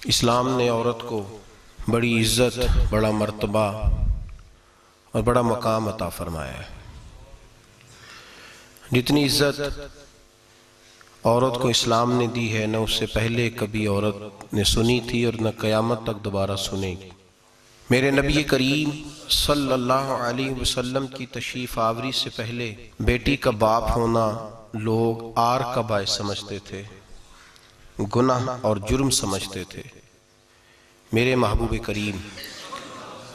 इस्लाम ने औरत को बड़ी इज्जत, बड़ा मर्तबा और बड़ा मकाम अता फरमाया है। जितनी इज्जत औरत को इस्लाम ने दी है न उससे पहले कभी औरत ने सुनी थी और न क़यामत तक दोबारा सुनेगी। मेरे नबी करीम सल्लल्लाहु अलैहि वसल्लम की तशरीफ़ आवरी से पहले बेटी का बाप होना लोग आर का बायस समझते थे, गुनाह और जुर्म समझते थे। मेरे महबूब करीम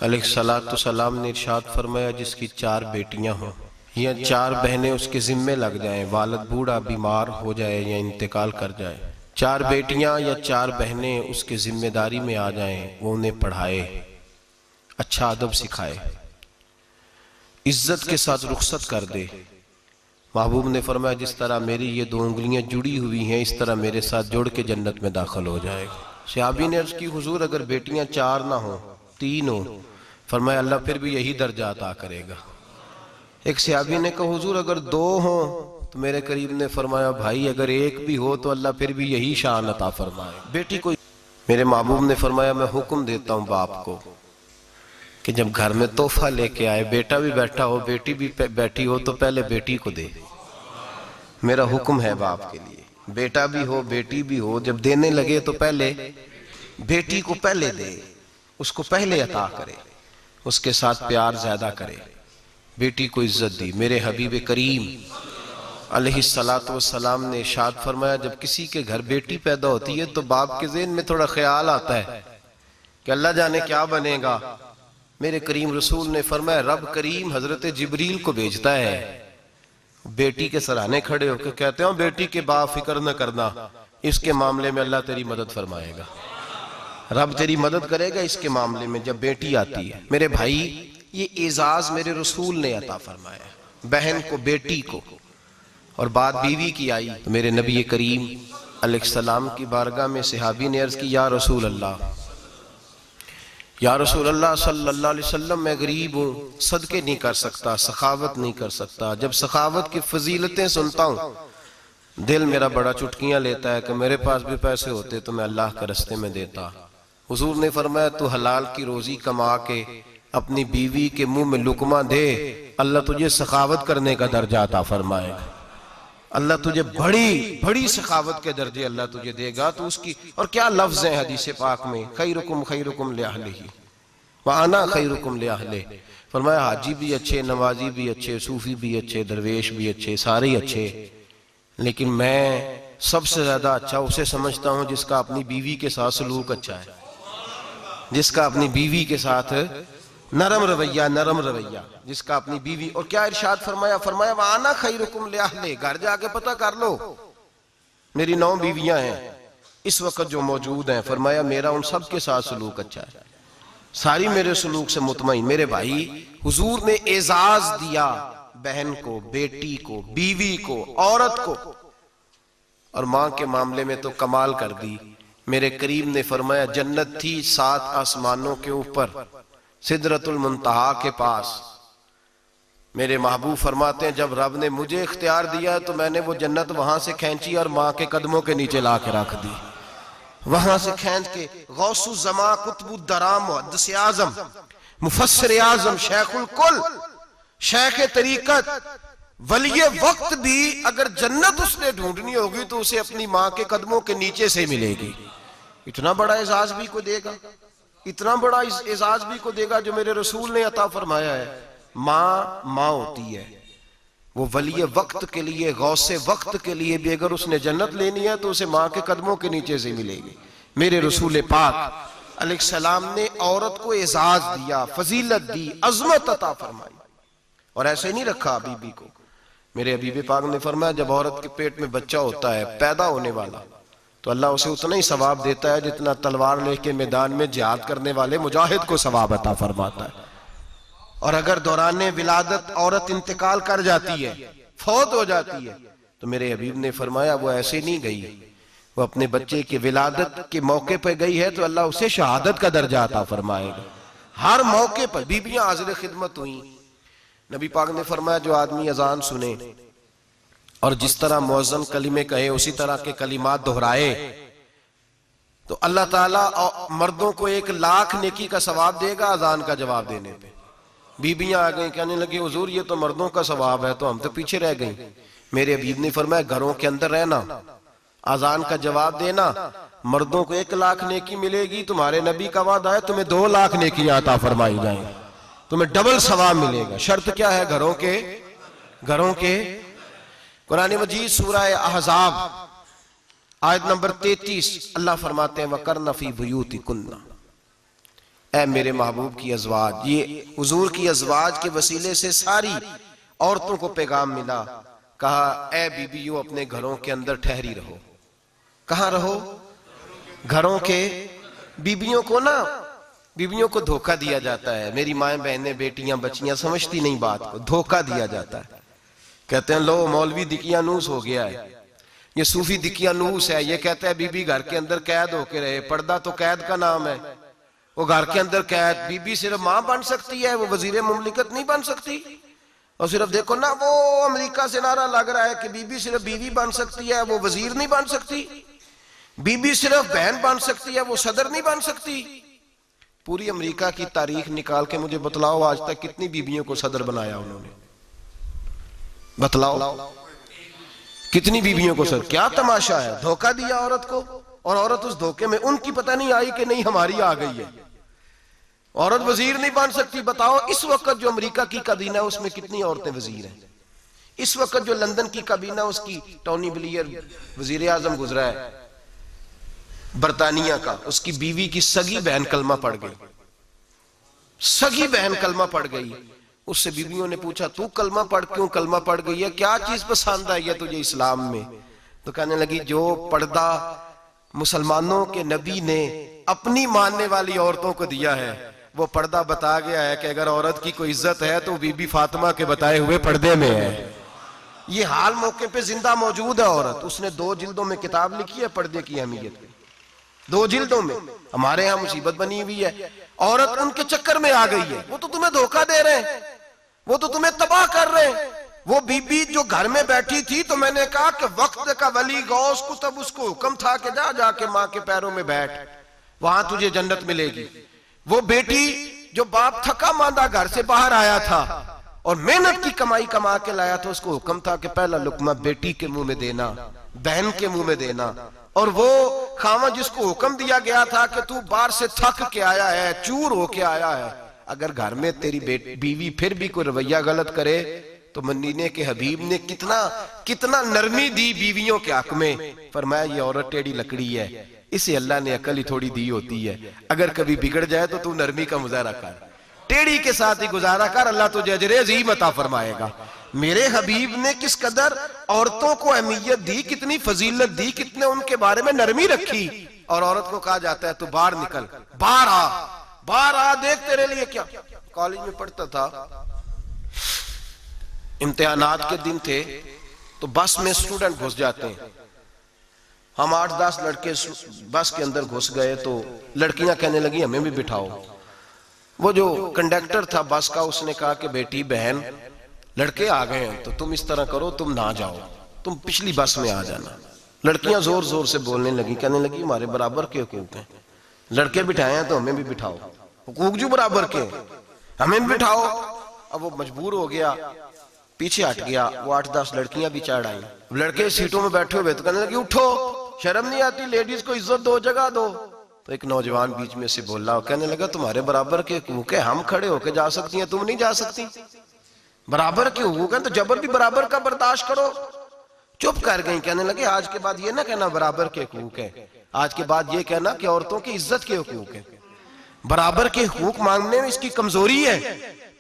अलैहिस्सलातु सलाम ने इरशाद फरमाया, जिसकी 4 बेटियां हों या 4 बहनें उसके जिम्मे लग जाएं, वालिद बूढ़ा बीमार हो जाए या इंतकाल कर जाए, 4 बेटियां या 4 बहनें उसके जिम्मेदारी में आ जाएं, वो उन्हें पढ़ाए, अच्छा अदब सिखाए, इज्जत के साथ रुखसत कर दे। महबूब ने फरमाया, जिस तरह मेरी ये 2 उंगलियां जुड़ी हुई हैं इस तरह मेरे साथ जुड़ के जन्नत में दाखिल हो जाएगा। सहाबी ने अर्ज की, हुजूर अगर बेटियां 4 ना हो 3 हो? फरमाया, अल्लाह फिर भी यही दर्जा अता करेगा। एक सहाबी ने कहा, हुजूर अगर 2 हो? तो मेरे करीब ने फरमाया, भाई अगर 1 भी हो तो अल्लाह फिर भी यही शान अता फरमाए बेटी को। मेरे महबूब ने फरमाया, मैं हुक्म देता हूँ बाप को कि जब घर में तोहफा लेके आए, बेटा भी बैठा हो बेटी भी बैठी हो, तो पहले बेटी को दे। मेरा हुक्म है बाप के लिए, बेटा भी हो बेटी भी हो, जब देने लगे तो पहले बेटी को पहले दे, उसको पहले अता करे, उसके साथ प्यार ज्यादा करे, बेटी को इज्जत दी। मेरे हबीब करीम अलैहिस्सलातु वस्सलाम ने इरशाद फरमाया, जब किसी के घर बेटी पैदा होती है तो बाप के ज़हन में थोड़ा ख्याल आता है कि अल्लाह जाने क्या बनेगा। मेरे करीम रसूल ने फरमाया, रब करीम हजरत जिब्रील को भेजता है, बेटी के सराहने खड़े होकर कहते हो, बेटी के बाप फिक्र न करना, इसके मामले में अल्लाह तेरी मदद फरमाएगा, रब तेरी मदद करेगा इसके मामले में जब बेटी आती है। मेरे भाई, ये एजाज मेरे रसूल ने अता फरमाया, बहन को बेटी को, और बात बीवी की आई तो मेरे नबी करीम अलैहिस्सलाम की बारगाह में सहाबी ने अर्ज की, या रसूल अल्लाह, या रसूल अल्लाह सल्लल्लाहु अलैहि वसल्लम, मैं गरीब हूँ, सदके नहीं कर सकता, सखावत नहीं कर सकता। जब सखावत की फजीलतें सुनता हूँ दिल मेरा बड़ा चुटकियां लेता है कि मेरे पास भी पैसे होते तो मैं अल्लाह के रास्ते में देता। हुजूर ने फरमाया, तू हलाल की रोजी कमा के अपनी बीवी के मुंह में लुकमा दे, अल्लाह तुझे सखावत करने का दर्जा अता फरमाएगा, अल्लाह तुझे बड़ी बड़ी सखावत के दर्जे अल्लाह तुझे देगा। तो उसकी और क्या लफ्ज है हदीस पाक में, खैरुकुम ले अहलिही व अना खैरुकुम ले अहले। फरमाया, हाजी भी अच्छे, नमाजी भी अच्छे, सूफी भी अच्छे, दरवेश भी अच्छे, सारे ही अच्छे, लेकिन मैं सबसे ज्यादा अच्छा उसे समझता हूँ जिसका अपनी बीवी के साथ सलूक अच्छा है, जिसका अपनी बीवी के साथ नरम रवैया, जिसका अपनी बीवी। और क्या इरशाद फरमाया, फरमाया, वाना खैरुकुम ले अहले, घर जाके पता कर लो, मेरी 9 बीवियां हैं इस वक्त जो मौजूद हैं, फरमाया मेरा उन सब के साथ सलूक अच्छा है, सारी मेरे सलूक से मुतमईन। मेरे भाई, हुजूर ने एजाज दिया बहन को, बेटी को, बीवी को, औरत को, और मां के मामले में तो कमाल कर दी। मेरे करीम ने फरमाया, जन्नत थी 7 आसमानों के ऊपर सिदरतुल मुंतहा के पास। मेरे महबूब फरमाते हैं, जब रब ने मुझे इख्तियार दिया तो मैंने वो जन्नत वहां से खींची और मां के कदमों के नीचे ला के रख दी, वहां से खींच के। गौसु जमा कुतुब दराम मुहद्दिस आजम मुफस्सिर आजम शेखुल कुल शेख तरीकत वली वक्त भी अगर जन्नत उसने ढूंढनी होगी तो उसे अपनी मां के कदमों के नीचे से मिलेगी। इतना बड़ा एजाज भी को देगा, इतना बड़ा एजाज भी को देगा जो मेरे रसूल ने अता फरमाया है। माँ होती है, वो वली वक्त के लिए, गौसे वक्त के लिए भी अगर उसने जन्नत लेनी है तो उसे माँ के कदमों के नीचे से मिलेगी। मेरे रसूल पाक अलैहिस्सलाम ने औरत को एजाज दिया, फजीलत दी, अजमत अता फरमाई, और ऐसे नहीं रखा बीबी को। मेरे हबीब पाक ने फरमाया, जब औरत के पेट में बच्चा होता है पैदा होने वाला, तो अल्लाह उसे उतना ही सवाब देता है जितना तलवार लेके मैदान में जिहाद करने वाले मुजाहिद को सवाब अता फरमाता है। और अगर दौराने विलादत औरत इंतकाल कर जाती है, फौत हो जाती है, तो मेरे हबीब ने फरमाया वो ऐसे नहीं गई, वो अपने बच्चे की विलादत के मौके पर गई है तो अल्लाह उसे शहादत का दर्जा अता फरमाएगा। हर मौके पर बीबियां हाजिर खिदमत हुई। नबी पाक ने फरमाया, जो आदमी अजान सुने और जिस तरह मुअज्जिन कलिमे कहे उसी तरह के कलिमात दोहराए तो अल्लाह ताला मर्दों को 1 लाख नेकी का सवाब देगा अजान का जवाब देने पे। बीबियां आ गई, कहने लगी हुजूर ये तो मर्दों का सवाब है, तो हम तो पीछे रह गई। मेरे हबीब ने फरमाया घरों के अंदर रहना, अजान का जवाब देना, मर्दों को 1 लाख नेकी मिलेगी। तुम्हारे नबी का वादा है तुम्हें 2 लाख नेकी अता फरमाई जाएंगी, तुम्हें डबल सवाब मिलेगा। शर्त क्या है? घरों के कुरान मजीद सूरह अहज़ाब आयत नंबर 33 अल्लाह फरमाते हैं वकरना फी बुयूतिकुन्ना, ऐ मेरे महबूब की अज़वाज, ये हुजूर की अज़वाज के वसीले से सारी औरतों को पैगाम मिला। कहा ऐ बीबियों अपने घरों के अंदर ठहरी रहो। कहां रहो? घरों के। बीबियों को धोखा दिया जाता है। मेरी माएँ बहनें बेटियां बच्चियां समझती नहीं बात को, धोखा दिया जाता है। कहते हैं लो मौलवी दिकियानूस हो गया है, ये सूफी दिकियानूस है, ये कहता है बीबी घर के अंदर कैद होके रहे। पर्दा तो कैद का नाम है, वो घर के अंदर कैद। बीबी सिर्फ मां बन सकती है, वो वजीर मुमलिकत नहीं बन सकती। और सिर्फ देखो ना, वो अमेरिका से नारा लग रहा है कि बीबी सिर्फ बीवी बन सकती है, वो वजीर नहीं बन सकती। बीबी सिर्फ बहन बन सकती है, वो सदर नहीं बन सकती। पूरी अमेरिका की तारीख निकाल के मुझे बतलाओ आज तक कितनी बीबियों को सदर बनाया उन्होंने? बतलाओ कितनी बीबियों को सदर? क्या तमाशा है? धोखा दिया औरत को, और औरत उस धोखे में उनकी पता नहीं आई कि नहीं हमारी आ गई है। औरत वजीर नहीं बन सकती। बताओ इस वक्त जो अमेरिका की काबीना है उसमें कितनी औरतें वजीर हैं? इस वक्त जो लंदन की काबीना उसकी टोनी ब्लेयर वजीर आजम गुजरा है बरतानिया का, उसकी बीवी की सगी बहन कलमा पड़ गई। सगी बहन कलमा पड़ गई। उससे बीवियों ने पूछा तू कलमा पढ़ क्यों कलमा पड़ गई है, क्या चीज पसंद आई है तुझे इस्लाम में? तो कहने लगी जो पर्दा मुसलमानों के नबी ने अपनी मानने वाली औरतों को दिया है वो पर्दा बता गया है कि अगर औरत की कोई इज्जत है तो बीबी फातिमा के बताए हुए पर्दे में है। ये हाल मौके पे जिंदा मौजूद है औरत। उसने 2 जिल्दों में किताब लिखी है पर्दे की अहमियत में, 2 जिल्दों में। हमारे यहाँ मुसीबत बनी हुई है, औरत उनके चक्कर में आ गई है। वो तो तुम्हें धोखा दे रहे हैं, वो तो तुम्हें तबाह कर रहे हैं। वो बीबी जो घर में बैठी थी तो मैंने कहा कि वक्त का वली गौस को तब उसको हुक्म था कि जा जाके माँ के पैरों में बैठ, वहां तुझे जन्नत मिलेगी। वो बेटी जो बाप थका मांदा घर से बाहर आया था और मेहनत की कमाई कमा के लाया था, उसको हुक्म था कि पहला लुकमा बेटी के मुंह में देना, बहन के मुंह में देना। और वो खामा जिसको हुक्म दिया गया था कि तू बाहर से थक के आया है, चूर होके आया है, अगर घर में तेरी बीवी फिर भी कोई रवैया गलत करे तो मदीने के हबीब ने कितना नरमी दी बीवियों के हक में। फरमाया ये औरत टेढ़ी लकड़ी है, इसे अल्लाह ने अकल ही थोड़ी दी होती है, अगर कभी बिगड़ जाए तो तू नरमी का मुजाहरा कर, टेढ़ी के साथ ही गुजारा कर, अल्लाह तुझे अजर अज़ीम अता फरमाएगा। मेरे हबीब ने किस कदर औरतों को अहमियत दी, कितनी फजीलत दी, कितने उनके बारे में नरमी रखी। और औरत को कहा जाता है तू बाहर निकल, बाहर आ, देख तेरे लिए क्या। कॉलेज में पढ़ता था, इम्तिहानात के दिन थे तो बस में स्टूडेंट घुस जाते हैं। हम 8-10 लड़के बस के अंदर घुस गए तो लड़कियां कहने लगी हमें भी बिठाओ। वो जो कंडक्टर था बस का उसने कहा कि बेटी बहन लड़के आ गए हैं तो तुम इस तरह करो, तुम ना जाओ, तुम पिछली बस में आ जाना। लड़कियां जोर जोर से बोलने लगी, कहने लगी हमारे बराबर के हुकूक हैं, लड़के बिठाए हैं तो हमें भी बिठाओ, हुकूक जो बराबर के हमें भी बिठाओ। अब वो मजबूर हो गया, पीछे हट गया। वो 8-10 लड़कियां भी चढ़ आई, लड़के सीटों में बैठे हुए तो कहने लगी उठो, शर्म नहीं आती, लेडीज को इज्जत दो, जगह दो। तो एक नौजवान बीच में से बोला, कहने लगा तुम्हारे बराबर के हुकूक है, हम खड़े होके जा सकती हैं, तुम नहीं जा सकती। बराबर के हुकूक है तो जबर भी बराबर का बर्दाश्त करो। चुप कर गई, कहने लगे आज के बाद ये ना कहना बराबर के हुकूक है, आज के बाद ये कहना कि औरतों की इज्जत के हुकूक है। बराबर के हुकूक मांगने में इसकी कमजोरी है।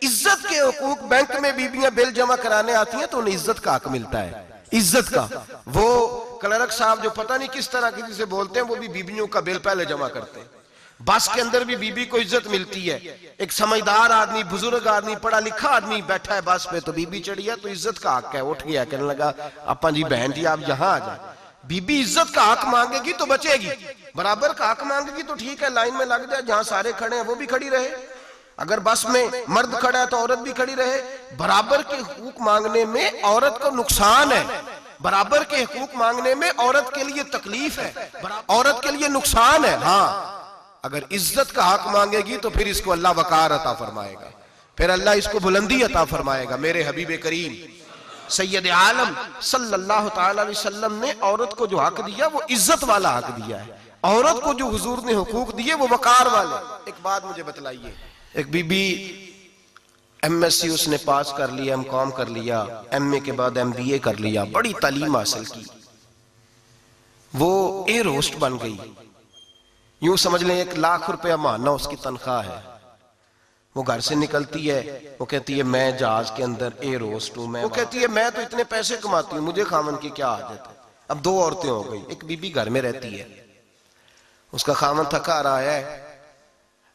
इज्जत के हुकूक, बैंक में बीबियां बिल जमा कराने आती हैं तो उन्हें इज्जत का हक मिलता है, इज्जत का। वो क्लर्क साहब जो पता नहीं किस तरह किसी से बोलते हैं वो भी बीबियों का बिल पहले जमा करते हैं। बस के अंदर भी बीबी को इज्जत मिलती है। एक समझदार आदमी, बुजुर्ग आदमी, पढ़ा लिखा आदमी बैठा है बस पे तो बीबी चढ़ी है तो इज्जत का हक है। उठ गया, कहने लगा अपा जी बहन जी आप यहाँ आ जाए। बीबी इज्जत का हक मांगेगी तो बचेगी, बराबर का हक मांगेगी तो ठीक है, लाइन में लग जाए, जहां सारे खड़े हैं वो भी खड़ी रहे। अगर बस में मर्द खड़ा है तो औरत भी खड़ी रहे। बराबर के हुकूक मांगने में औरत को नुकसान है, बराबर के हकूक मांगने में औरत के लिए तकलीफ है, औरत के लिए नुकसान है। हाँ, अगर इज्जत का हक मांगेगी तो फिर इसको अल्लाह वकार अता फरमाएगा, फिर अल्लाह इसको बुलंदी अता फरमाएगा। मेरे हबीब करीम सैयद आलम सल्लल्लाहु तआला अलैहि वसल्लम ने औरत को जो हक दिया वो इज्जत वाला हक दिया है, औरत को जो हुजूर ने हुकूक दिए वो वकार वाले। एक बात मुझे बतलाइए, एक बीबी एमएससी उसने पास कर लिया, एमकॉम कर लिया, एमए के बाद एमबीए कर लिया, बड़ी तालीम हासिल की, वो एयर होस्ट बन गई। यूं समझ लें 1 लाख रुपया महीना उसकी तनख्वाह है। वो घर से निकलती है, वो कहती है मैं जहाज के अंदर एयर होस्ट हूं, वो कहती है मैं तो इतने पैसे कमाती हूं, मुझे खामन की क्या आदत है। अब 2 औरतें हो गई, एक बीबी घर में रहती है, उसका खामन थका आ रहा है,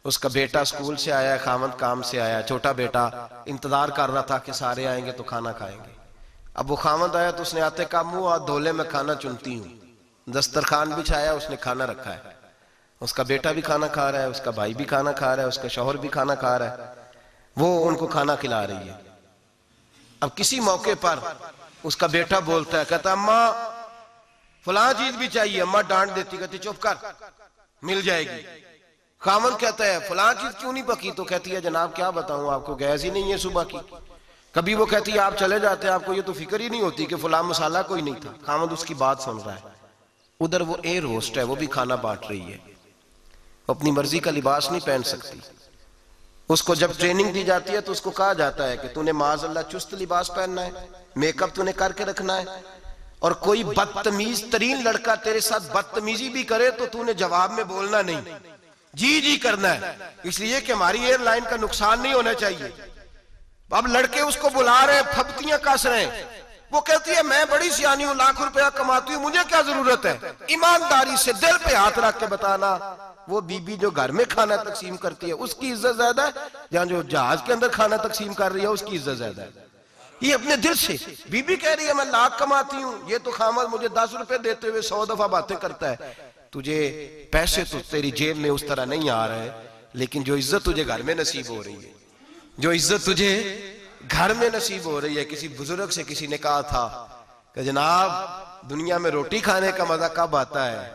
उसका बेटा स्कूल से आया, खामन काम से आया, छोटा बेटा इंतजार कर रहा था कि सारे आएंगे तो खाना खाएंगे। अब वो खामन आया तो उसने आते का मुंह हाथ धोले में खाना चुनती हूँ, दस्तरखान बिछाया, उसने खाना रखा है, उसका बेटा भी खाना खा रहा है, उसका भाई भी खाना खा रहा है, उसका शौहर भी खाना खा रहा है, वो उनको खाना खिला रही है। अब किसी मौके पर उसका बेटा बोलता है, कहता अम्मा फलां चीज भी चाहिए, अम्मा डांट देती, कहती चुप कर मिल जाएगी। खामन कहता है फलां चीज क्यों नहीं पकी, तो कहती है जनाब क्या बताऊं आपको, गैस ही नहीं है सुबह की। कभी वो कहती है आप चले जाते हैं, आपको ये तो फिक्र ही नहीं होती कि फलां मसाला कोई नहीं था। खामन उसकी बात सुन रहा है, उधर वो एयर होस्ट है, वो भी खाना बांट रही है, अपनी मर्जी का लिबास नहीं पहन सकती। उसको जब ट्रेनिंग दी जाती है तो उसको कहा जाता है कि तूने माज़अल्लाह चुस्त लिबास पहनना है, मेकअप तूने करके रखना है, और कोई बदतमीज तरीन लड़का तेरे साथ बदतमीजी भी करे तो तूने जवाब में बोलना नहीं, जी जी करना है, इसलिए कि हमारी एयरलाइन का नुकसान नहीं होना चाहिए। अब लड़के उसको बुला रहे, फब्तियां कस रहे हैं, वो कहती है मैं बड़ी सियानी हूं, लाख रुपया कमाती हूं, मुझे क्या जरूरत है। ईमानदारी से दिल पे हाथ रख के बताना, वो बीबी जो घर में खाना तकसीम करती है उसकी इज्जत ज्यादा है, जहां जो जहाज के अंदर खाना तकसीम कर रही है उसकी इज्जत ज्यादा है। ये अपने दिल से बीबी कह रही है मैं लाख कमाती हूं, ये तो खामद मुझे 10 रुपए देते हुए 100 दफा बातें करता है। तुझे पैसे तो तेरी जेब में उस तरह नहीं आ रहे, लेकिन जो इज्जत तुझे घर में नसीब हो रही है, जो इज्जत तुझे घर में नसीब हो रही है। किसी बुजुर्ग से किसी ने कहा था कि जनाब दुनिया में रोटी खाने का मजा कब आता है,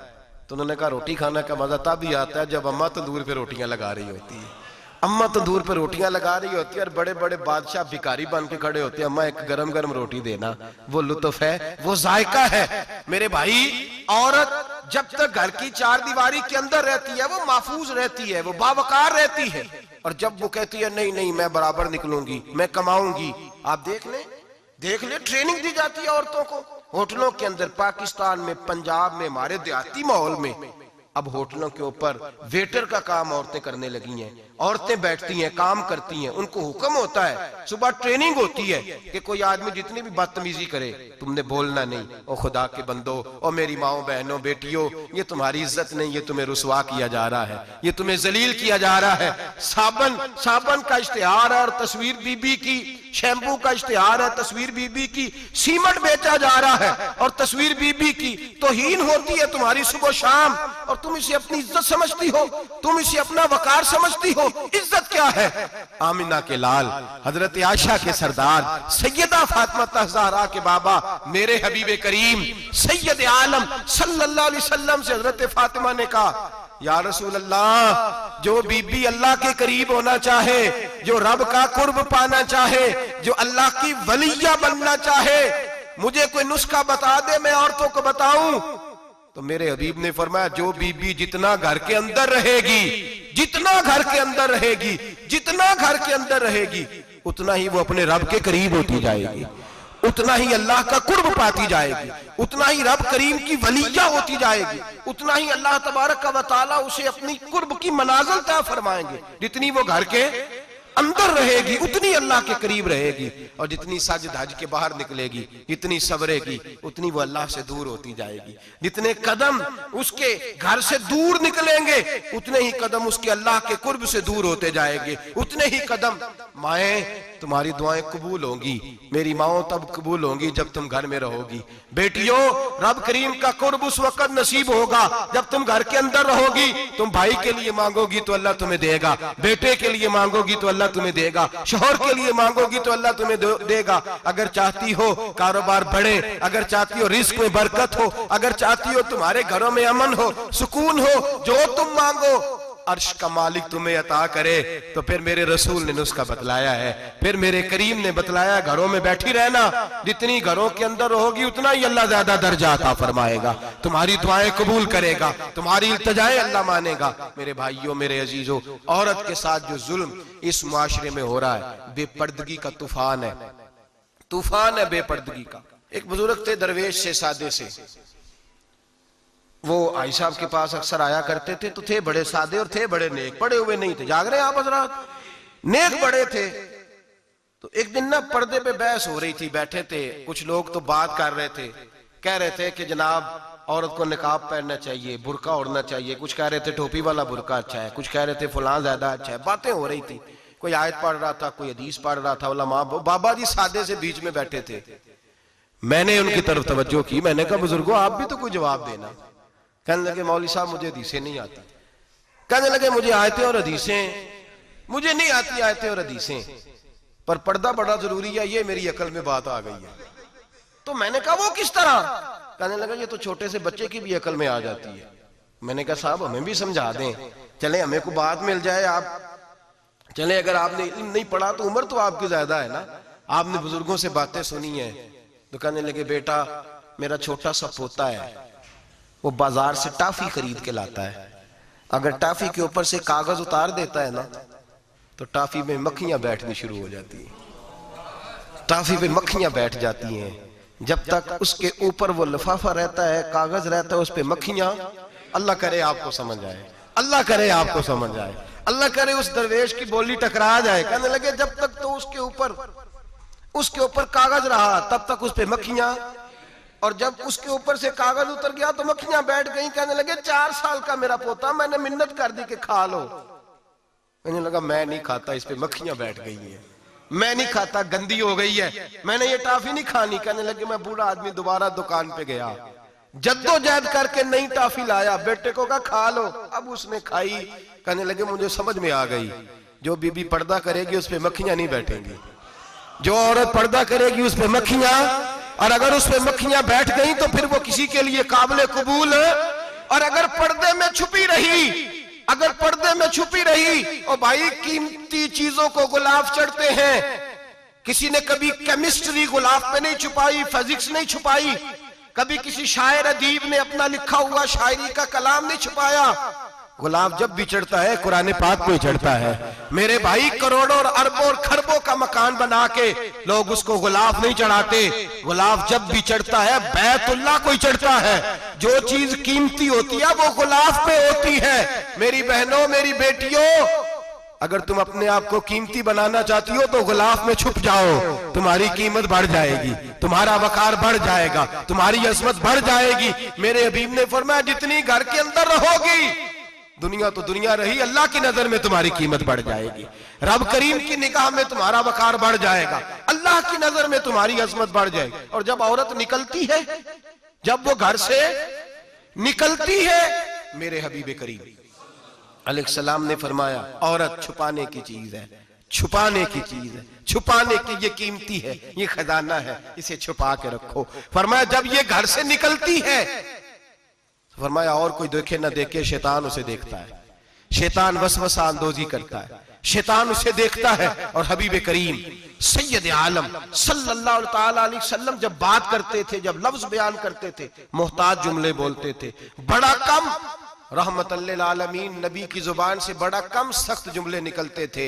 तो उन्होंने कहा रोटी खाने का मजा तब ही आता है जब अम्मा तंदूर पे रोटियां लगा रही होती है। अम्मा तंदूर पे रोटियां लगा रही होती है और बड़े बड़े बादशाह भिखारी बन के खड़े होते हैं, अम्मा एक गरम गरम रोटी देना, वो लुत्फ है, वो जायका है। मेरे भाई, औरत जब तक घर की 4 दीवारी के अंदर रहती है वो महफूज रहती है, वो बावकार रहती है, और जब वो कहती है नहीं नहीं मैं बराबर निकलूंगी, मैं कमाऊंगी, आप देख ले ट्रेनिंग दी जाती है औरतों को होटलों के अंदर। पाकिस्तान में, पंजाब में, हमारे देहाती माहौल में अब होटलों के ऊपर वेटर का काम औरतें करने लगी हैं। औरतें बैठती हैं, काम करती हैं, उनको हुक्म होता है, सुबह ट्रेनिंग होती है कि कोई आदमी जितनी भी बदतमीजी करे तुमने बोलना नहीं। ओ खुदा के बंदो, ओ मेरी माओ बहनों बेटियों, ये तुम्हारी इज्जत नहीं, ये तुम्हें रुसवा किया जा रहा है, ये तुम्हें जलील किया जा रहा है। साबन का इश्तिहार है और तस्वीर बीबी की, शैम्पू का इश्तिहार है, तस्वीर बीबी की, सीमेंट बेचा जा रहा है और तस्वीर बीबी की। तौहीन होती है तुम्हारी सुबह शाम, और तुम इसे अपनी इज्जत समझती हो, तुम इसे अपना वकार समझती हो। इज्जत क्या है? आमिना के लाल, हजरत आयशा के सरदार, सैयदा फातिमा ज़हरा के बाबा, मेरे हबीब करीम सैयद आलम सल्लल्लाहु अलैहि वसल्लम से हजरत फातिमा ने कहा, या रसूल अल्लाह, जो बीबी अल्लाह के करीब होना चाहे, जो रब का कुर्ब पाना चाहे, जो अल्लाह की वलिया बनना चाहे, मुझे कोई नुस्खा बता दे, मैं औरतों को बताऊं। तो मेरे हबीब ने फरमाया, जो बीबी जितना घर के अंदर रहेगी, जितना घर के अंदर रहेगी, जितना घर के अंदर रहेगी, उतना ही वो अपने रब के करीब होती जाएगी, उतना ही अल्लाह का कुर्ब पाती जाएगी, उतना ही रब करीम की वलिया होती जाएगी, उतना ही अल्लाह तबारक व तआला उसे अपनी कुर्ब की मनाजिल तय फरमाएंगे। जितनी वो घर के अंदर रहेगी उतनी अल्लाह के करीब रहेगी, और जितनी सज धज के बाहर निकलेगी, जितनी सवरेगी, उतनी वो अल्लाह से दूर होती जाएगी। जितने कदम उसके घर से दूर निकलेंगे, उतने ही कदम उसके अल्लाह के कुर्ब से दूर होते जाएंगे, उतने ही कदम माएँ तुम्हारी दुआएं कबूल होंगी, मेरी माओ तब कबूल होंगी जब तुम घर में रहोगी। बेटियों, रब करीम का कुर्ब उस वक्त नसीब होगा जब तुम घर के अंदर रहोगी। तुम भाई के लिए मांगोगी तो अल्लाह तुम्हें देगा, बेटे के लिए मांगोगी तो अल्लाह तुम्हें देगा, शोहर के लिए मांगोगी तो अल्लाह तुम्हें देगा। अगर चाहती हो कारोबार बढ़े, अगर चाहती हो रिस्क में बरकत हो, अगर चाहती हो तुम्हारे घरों में अमन हो, सुकून हो, जो तुम मांगो अर्श का मालिक तुम्हें अता करे। तो फिर मेरे रसूल ने नुस्खा बतलाया है, फिर मेरे करीम ने बतलाया, घरों में बैठी रहना, जितनी घरों के अंदर रहोगी उतना ही अल्लाह ज्यादा दर्जा अता फरमाएगा, तुम्हारी दुआएं कबूल करेगा, तुम्हारी इल्तिजाएं अल्लाह मानेगा। मेरे भाइयों, मेरे अजीजों, औरत के साथ जो जुल्म इस मुआशरे में हो रहा है, बेपर्दगी का तूफान है, तूफान है बेपर्दगी का। एक बुजुर्ग थे दरवेश से, सादे से, वो आई साहब के पास अक्सर आया करते थे, तो थे बड़े सादे और थे बड़े नेक, पढ़े हुए नहीं थे, जाग रहे हैं आप हजरात, नेक बड़े थे। तो एक दिन ना पर्दे पे बहस हो रही थी, बैठे थे कुछ लोग, तो बात कर रहे थे, कह रहे थे कि जनाब औरत को निकाब पहनना चाहिए, बुर्का ओढ़ना चाहिए, कुछ कह रहे थे टोपी वाला बुर्का अच्छा है, कुछ कह रहे थे फलां ज्यादा अच्छा है, बातें हो रही थी। कोई आयत पढ़ रहा था, कोई हदीस पढ़ रहा था, उलमा बाबा जी सादे से बीच में बैठे थे। मैंने उनकी तरफ तवज्जो की, मैंने कहा बुजुर्गो आप भी तो कोई जवाब देना। कहने लगे मौलवी साहब मुझे हदीसें नहीं आती। कहने लगे मुझे आयतें और हदीसें, मुझे नहीं आती आयतें और हदीसें, पर पर्दा बड़ा जरूरी है, ये मेरी अकल में बात आ गई है। तो मैंने कहा वो किस तरह? कहने लगा ये तो छोटे से बच्चे की भी अकल में आ जाती है। मैंने कहा साहब हमें भी समझा दें, चले हमें को बात मिल जाए, आप चले, अगर आपने इल्म नहीं पढ़ा तो उम्र तो आपकी ज्यादा है ना, आपने बुजुर्गों से बातें सुनी है। तो कहने लगे बेटा मेरा छोटा सा पोता है, वो बाजार से टाफी खरीद के लाता है, अगर टाफी के ऊपर से कागज उतार देता है ना तो टाफी में मक्खियां बैठनी शुरू हो जाती हैं, टाफी पे मक्खियां बैठ जाती हैं। जब तक उसके ऊपर वो लिफाफा रहता है, कागज रहता है, उस पे मक्खियां, अल्लाह करे आपको समझ आए, अल्लाह करे आपको समझ आए, अल्लाह करे उस दरवेश की बोली टकरा जाए। कहने लगे जब तक तो उसके ऊपर कागज रहा तब तक उस पे मक्खियां, और जब उसके ऊपर से कागज उतर गया तो मक्खियां बैठ गई। कहने लगे 4 साल का मेरा पोता, मैंने मिन्नत कर दी कि खा लो। कहने लगा मैं नहीं खाता, इस पे मक्खियां बैठ गई है, मैं नहीं खाता, गंदी हो गई है, मैंने ये टाफी नहीं खानी। कहने लगे मैं बूढ़ा आदमी दोबारा दुकान पे गया, जद्दोजहद करके नई टाफी लाया, बेटे को कहा खा लो, अब उसने खाई। कहने लगे मुझे समझ में आ गई, जो बीबी पर्दा करेगी उस पे मक्खियां नहीं बैठेंगी, जो औरत पर्दा करेगी उस पे मक्खियां, और अगर उस पे मक्खियां बैठ गई तो फिर वो किसी के लिए काबिल कबूल है। और अगर पर्दे में छुपी रही, अगर पर्दे में छुपी रही, और भाई कीमती चीजों को गुलाब चढ़ते हैं, किसी ने कभी केमिस्ट्री गुलाब पे नहीं छुपाई, फिजिक्स नहीं छुपाई, कभी किसी शायर अदीब ने अपना लिखा हुआ शायरी का कलाम नहीं छुपाया। गुलाब जब भी चढ़ता है कुरान पाक पे चढ़ता है। मेरे भाई करोड़ों और अरबों और खरबों का मकान बना के लोग उसको गुलाब नहीं चढ़ाते, गुलाब जब भी चढ़ता है बैतुल्लाह को ही चढ़ता है। जो चीज कीमती होती है वो गुलाब पे होती है। मेरी बहनों, मेरी बेटियों, अगर तुम अपने आप को कीमती बनाना चाहती हो तो गुलाब में छुप जाओ, तुम्हारी कीमत बढ़ जाएगी, तुम्हारा वकार बढ़ जाएगा, तुम्हारी अजमत बढ़ जाएगी। मेरे हबीब ने फरमाया जितनी घर के अंदर रहोगी, दुनिया तो दुनिया रही, अल्लाह की नजर में तुम्हारी कीमत बढ़ जाएगी, रब करीम की निगाह में तुम्हारा वकार बढ़ जाएगा, अल्लाह की नजर में तुम्हारी अजमत बढ़ जाएगी। और जब औरत निकलती है, जब वो घर से निकलती है, मेरे हबीब करीम अलैहिस्सलाम ने फरमाया औरत छुपाने की चीज है, छुपाने की चीज है, छुपाने की, ये कीमती है, ये खजाना है, इसे छुपा के रखो। फरमाया जब ये घर से निकलती है, फरमाया और कोई देखे ना देखे, शैतान उसे देखता है, शैतान वसवसा अंदोजी करता है, शैतान उसे देखता है। और हबीब करीम सैयद आलम सल्लल्लाहु ताला अलैहि वसल्लम जब बात करते थे, जब लफ्ज बयान करते थे, मोहताज जुमले बोलते थे, बड़ा कम, रहमतल लिल आलमीन नबी की जुबान से बड़ा कम सख्त जुमले निकलते थे।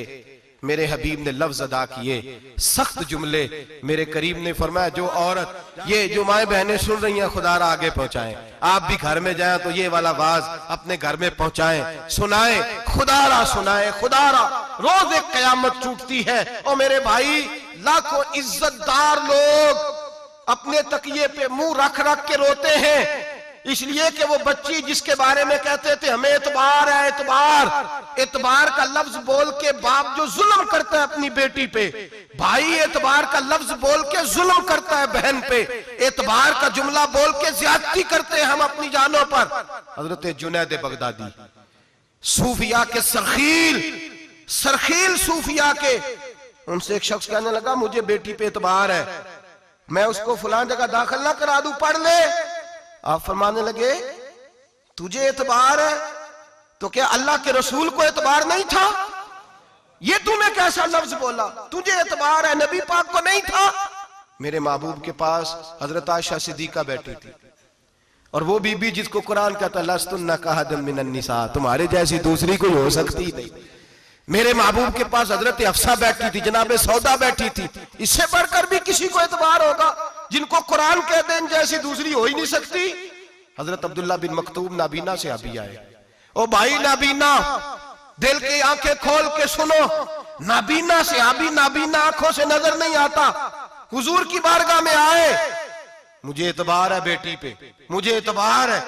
मेरे हबीब ने लफ्ज अदा किए, सख्त जुमले। मेरे करीम ने फरमाया जो औरत, ये जो माए बहनें सुन रही हैं, खुदारा आगे पहुंचाएं, आप भी घर में जाएं तो ये वाला वाज अपने घर में पहुंचाएं, सुनाएं, खुदारा सुनाएं, खुदारा। रोज एक कयामत टूटती है और मेरे भाई लाखों इज्जतदार लोग अपने तकिए पे मुंह रख रख के रोते हैं इसलिए कि वो बच्ची जिसके बारे में कहते थे हमें एतबार है, एतबार का लफ्ज बोल के बाप जो जुल्म करता है अपनी बेटी पे, भाई एतबार का लफ्ज बोल के जुल्म करता है बहन पे, एतबार का जुमला बोल के ज्यादती करते हैं हम अपनी जानों पर। हजरत जुनैद बगदादी सूफिया के सरखील सूफिया के, उनसे एक शख्स कहने लगा मुझे बेटी पे एतबार है, मैं उसको फलां जगह दाखिल ना करा दूं, पढ़ ले। आप फरमाने लगे तुझे एतबार है तो क्या अल्लाह के रसूल को एतबार नहीं था? ये तूने कैसा लफ्ज बोला, तुझे एतबार है नबी पाक को नहीं था? मेरे महबूब के पास हजरत आयशा सिद्दीका बैठी थी, और वो बीबी जिसको कुरान कहता लस्तुन्ना कहदम मिनन निसा, तुम्हारे जैसी दूसरी कोई हो सकती नहीं। मेरे महबूब के पास हजरत अफसा बैठी थी, जनाबे सौदा बैठी थी, इससे बढ़कर भी किसी को एतबार होगा जिनको कुरान कहते हैं जैसी दूसरी हो ही नहीं सकती। हजरत अब्दुल्ला बिन मक्तूम नाबीना से अभी आए, ओ भाई नाबीना दिल की आंखें खोल के सुनो, नाबीना से अभी नाबीना आंखों से नजर नहीं आता, हुजूर की बारगाह में आए, मुझे एतबार है बेटी पे, मुझे एतबार है,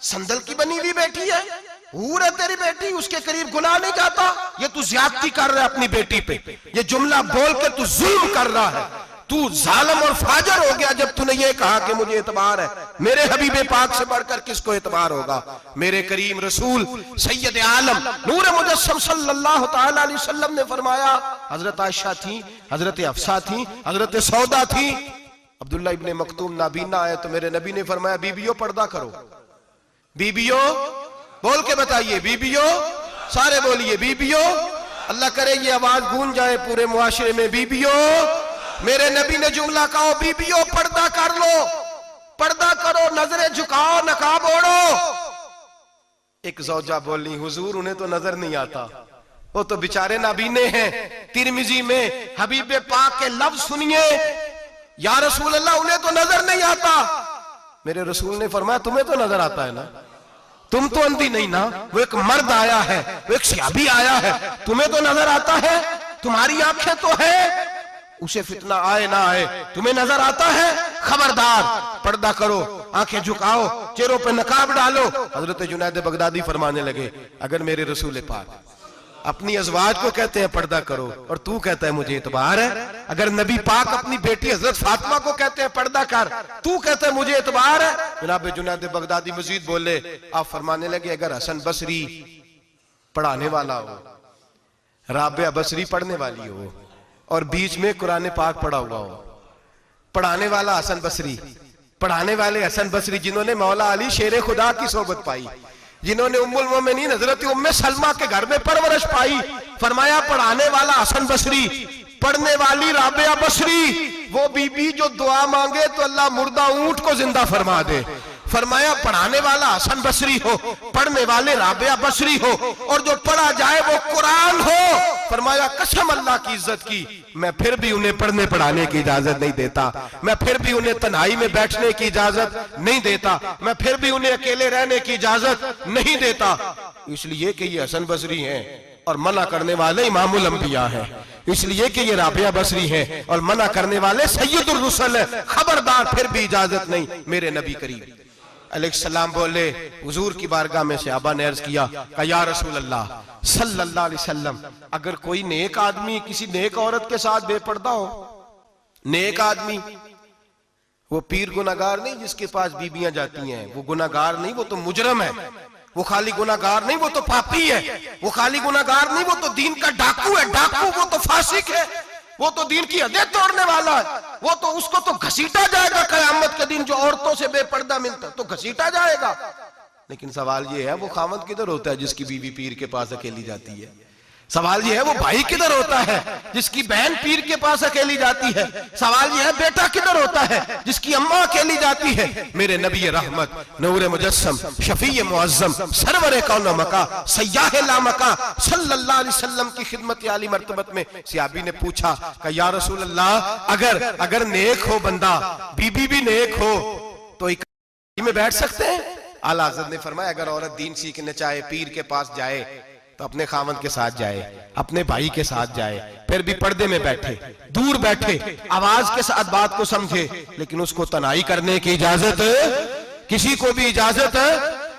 संदल की बनी हुई बेटी है, हूर है तेरी बेटी, उसके करीब गुनाह नहीं जाता, ये तू ज्यादती कर रहा है अपनी बेटी पे, ये जुमला बोल के तू जुल्म कर रहा है, तू जालिम और फाजर हो गया जब तूने ये कहा कि मुझे एतबार है। मेरे हबीबे पाक से बढ़कर किसको एतबार होगा? मेरे करीम रसूल सैयद आलम नूर मुजस्सम सल्लल्लाहु तआला अलैहि वसल्लम ने फरमाया, हजरत आयशा थी, हजरत अफसा थी, हजरत सौदा थी, अब्दुल्ला इब्ने मक्तूम नाबीना आए तो मेरे नबी ने फरमाया बीबियों पर्दा करो, बीबियों बोल के बताइए, बीबियों सारे बोलिए, बीबियों, अल्लाह करे ये आवाज गूंज जाए पूरे मुआशरे में, बीबियों। मेरे नबी ने जुमला कहा बीबियों पर्दा कर लो, पर्दा करो, नजरें झुकाओ, नकाब ओढ़ो। एक जौजा बोली हुजूर उन्हें तो नजर नहीं आता, वो तो बेचारे नाबीने हैं। तिरमिजी में हबीबे पाक के लफ्ज सुनिए, या रसूल अल्लाह उन्हें तो नजर नहीं आता। मेरे रसूल ने फरमाया तुम्हें तो नजर आता है ना, तुम तो अंधी नहीं ना, वो एक मर्द आया है, वो एक सहाबी आया है, तुम्हें तो नजर आता है, तुम्हारी आंखें तो है, उसे फितना आए ना आए तुम्हें नजर आता है, खबरदार पर्दा करो, आंखें झुकाओ, चेहरों पे नकाब डालो। हजरत जुनैद बगदादी फरमाने लगे अगर मेरे रसूल पाक अपनी अज़वाज को कहते हैं पर्दा करो और तू कहता है मुझे एतबार है, अगर नबी पाक अपनी बेटी हजरत फातिमा को कहते हैं पर्दा कर, तू कहता है मुझे एतबार है। जनाब जुनैद बगदादी मजीद बोले, आप फरमाने लगे अगर हसन बसरी पढ़ाने वाला हो, राबिया बसरी पढ़ने वाली हो और बीच में कुरान पाक पढ़ा हुआ हो, पढ़ाने वाला हसन बसरी, पढ़ाने वाले हसन बसरी जिन्होंने मौला अली शेर खुदा की सोबत पाई, जिन्होंने उम्मुल मोमिनीन हजरत उम्मे सलमा के घर में परवरिश पाई, फरमाया पढ़ाने वाला हसन बसरी, पढ़ने वाली राबिया बसरी, वो बीबी जो दुआ मांगे तो अल्लाह मुर्दा ऊंट को जिंदा फरमा दे। फरमाया पढ़ाने वाला हसन बसरी हो, पढ़ने वाले राबिया बसरी हो, और जो पढ़ा जाए वो कुरान हो। फरमाया कसम अल्लाह की इज्जत की, मैं फिर भी उन्हें पढ़ने पढ़ाने की इजाजत नहीं देता, मैं फिर भी उन्हें तन्हाई में बैठने की इजाजत नहीं देता, मैं फिर भी उन्हें अकेले रहने की इजाजत नहीं देता, इसलिए कि ये हसन बसरी हैं और मना करने वाले इमामुल अंबिया हैं, इसलिए कि ये राबिया बसरी हैं और मना करने वाले सैयदुर रुसल हैं, खबरदार फिर भी इजाजत नहीं। मेरे नबी करीम अलैहिस्सलाम बोले, हुजूर की बारगाह में सहाबा ने अर्ज किया कि या रसूल अल्लाह सल्लल्लाहु अलैहि वसल्लम, अगर कोई नेक आदमी किसी नेक औरत के साथ बेपर्दा हो, नेक आदमी, वो पीर गुनाहगार नहीं जिसके पास बीबियां जाती हैं, वो गुनाहगार नहीं, वो तो मुजरम है, वो खाली गुनाहगार नहीं, वो तो पापी है, वो खाली गुनाहगार नहीं, वो तो दीन का डाकू है, डाकू, वो तो फासिक है, वो तो दीन की हदें तोड़ने वाला है, वो तो उसको तो घसीटा जाएगा कयामत के दिन, जो औरतों से बेपर्दा मिलता तो घसीटा जाएगा। लेकिन सवाल ये है वो खामद किधर होता है जिसकी बीवी पीर के पास अकेली जाती है? सवाल ये है वो भाई किधर होता है जिसकी बहन पीर के पास अकेली जाती है? सवाल ये है बेटा किधर होता है जिसकी अम्मा अकेली जाती है? मेरे नबी रहमत नूर मुजस्सम शफी मुअज्जम सरवर कौन मका सय्याह ला मका सल्लल्लाहु अलैहि वसल्लम की खिदमत आली मर्तबत में सहाबी ने पूछा कि या रसूल अल्लाह, अगर नेक हो बंदा, बीबी भी नेक हो, तो एक में बैठ सकते हैं? आला हज़रत ने फरमाया अगर औरत दीन सीखने चाहे, पीर के पास जाए तो अपने खामद के साथ जाए, अपने भाई के साथ जाए, फिर भी पर्दे में बैठे, दूर बैठे, आवाज के साथ बात को समझे, लेकिन उसको तनाई करने की इजाजत किसी को भी इजाजत है,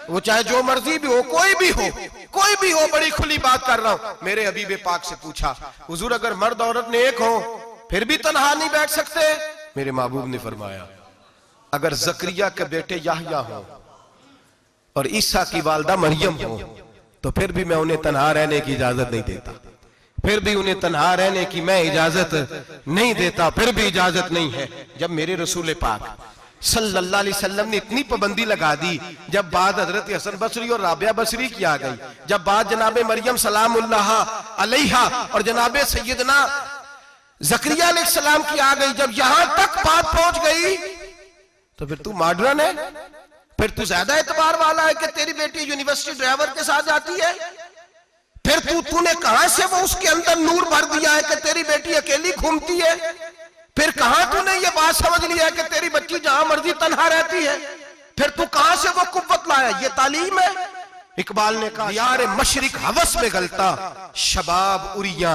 वो चाहे जो मर्जी भी हो, कोई भी हो, कोई भी हो, बड़ी खुली बात कर रहा हूं। मेरे हबीब पाक से पूछा, हुजूर अगर मर्द औरत नेक हो फिर भी तन्हा नहीं बैठ सकते? मेरे महबूब ने फरमाया, अगर जकरिया के बेटे याहया हो और ईसा की वालदा मरियम हो तो फिर भी मैं उन्हें तन्हा रहने की इजाजत नहीं देता, फिर भी उन्हें तन्हा रहने की मैं इजाजत नहीं देता, फिर भी इजाजत नहीं है। जब मेरे रसूल पाक सल्लल्लाहु अलैहि वसल्लम ने इतनी पाबंदी लगा दी, जब बात हजरत हसन बसरी और राबिया बसरी की आ गई, जब बात जनाबे मरियम सलामुल्लाह अलैहा और जनाबे सैयदना जकरिया अलैहिस्सलाम की आ गई, जब यहां तक बात पहुंच गई तो फिर तू मॉडर्न है, फिर तू ज्यादा एतबार वाला है कि तेरी बेटी यूनिवर्सिटी ड्राइवर के साथ जाती है, फिर तूने कहां से वो उसके अंदर नूर भर दिया है कि तेरी बेटी अकेली घूमती है, फिर कहां तूने ये बात समझ लिया है कि तेरी बच्ची जहां मर्जी तन्हा रहती है, फिर तू कहां से वो कुव्वत लाया? ये तालीम है। इकबाल ने कहा, यार मशरिक हवस में गलता, शबाब उरिया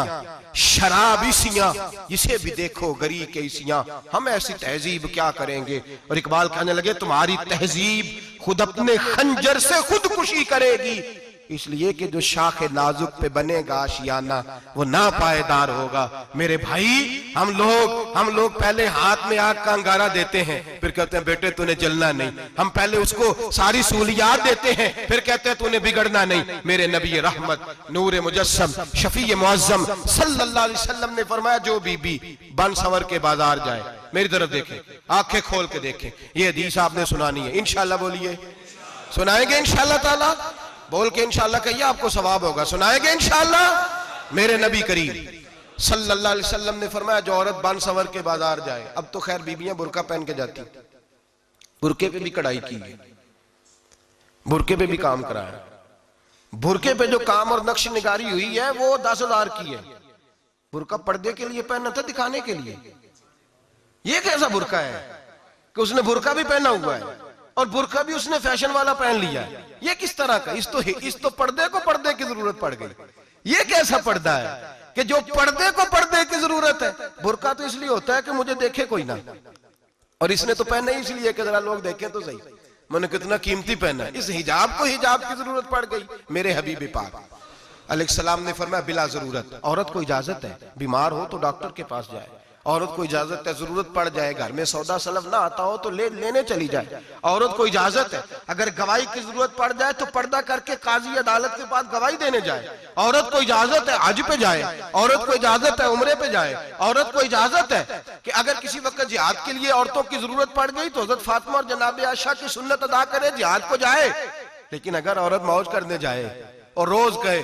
शराब इसियां, इसे भी देखो गरी के इसियां, हम ऐसी तहजीब क्या करेंगे? और इकबाल कहने लगे, तुम्हारी तहजीब खुद अपने खंजर से खुदकुशी करेगी, इसलिए कि जो शाख नाजुक पे बनेगा आशियाना वो ना पायदार होगा। मेरे भाई, हम लोग पहले हाथ में आग का अंगारा देते हैं, फिर कहते हैं बेटे तूने जलना नहीं। हम पहले उसको सारी सहूलियात देते हैं, फिर कहते हैं तूने बिगड़ना नहीं। मेरे नबी रहमत नूर मुजस्सम शफी मुअज्जम सल्लल्लाहु अलैहि वसल्लम ने फरमाया, जो बीबी बन सवर के बाजार जाए, मेरी तरफ देखे, आंखें खोल के देखे, ये हदीस आपने सुनानी है। इंशाल्लाह बोलिए, सुनाएंगे इंशाल्लाह ताला, बोल के इंशाल्लाह कहिए, आपको सवाब होगा। सुनाएंगे इंशाल्लाह। मेरे नबी करीम सल्लल्लाहु अलैहि वसल्लम ने फरमाया, जो औरत बन सवर के बाजार जाए, अब तो खैर बीबियां बुरका पहन के जाती, बुरके पे भी कढ़ाई की है, बुरके पे भी काम कराया, बुरके पे जो काम और नक्श निगारी हुई है वो 10,000 की है। बुरका पर्दे के लिए पहना था, दिखाने के लिए। ये कैसा बुरका है कि उसने बुरका भी पहना हुआ है और बुरका भी उसने फैशन वाला पहन लिया है? ये किस तरह का? इस तो पर्दे को पर्दे की जरूरत पड़ गई। ये कैसा पर्दा है कि जो पर्दे को पर्दे की जरूरत है? बुरका तो इसलिए होता है कि मुझे देखे कोई ना, और इसने तो पहना ही इसलिए कि जरा लोग देखें तो सही, मैंने कितना कीमती पहना। इस हिजाब को हिजाब की जरूरत पड़ गई। मेरे हबीब पाक अलैहिस्सलाम ने फरमाया, बिला जरूरत औरत को इजाजत है, बीमार हो तो डॉक्टर के पास जाए, औरत को इजाजत है, जरूरत पड़ जाए, घर में सौदा सलफ ना आता हो तो लेने चली जाए, औरत को इजाजत है। अगर गवाही की जरूरत पड़ जाए तो पर्दा करके काजी अदालत के पास गवाही देने जाए, औरत को इजाजत है हज पे जाए, औरत को इजाजत है उम्रे पे जाए, औरत को इजाजत है कि अगर किसी वक्त जिहाद के लिए औरतों की जरूरत पड़ गई तो हजरत फातिमा और जनाब आयशा की सुन्नत अदा करे, जिहाद को जाए। लेकिन अगर औरत मौज करने जाए और रोज कहे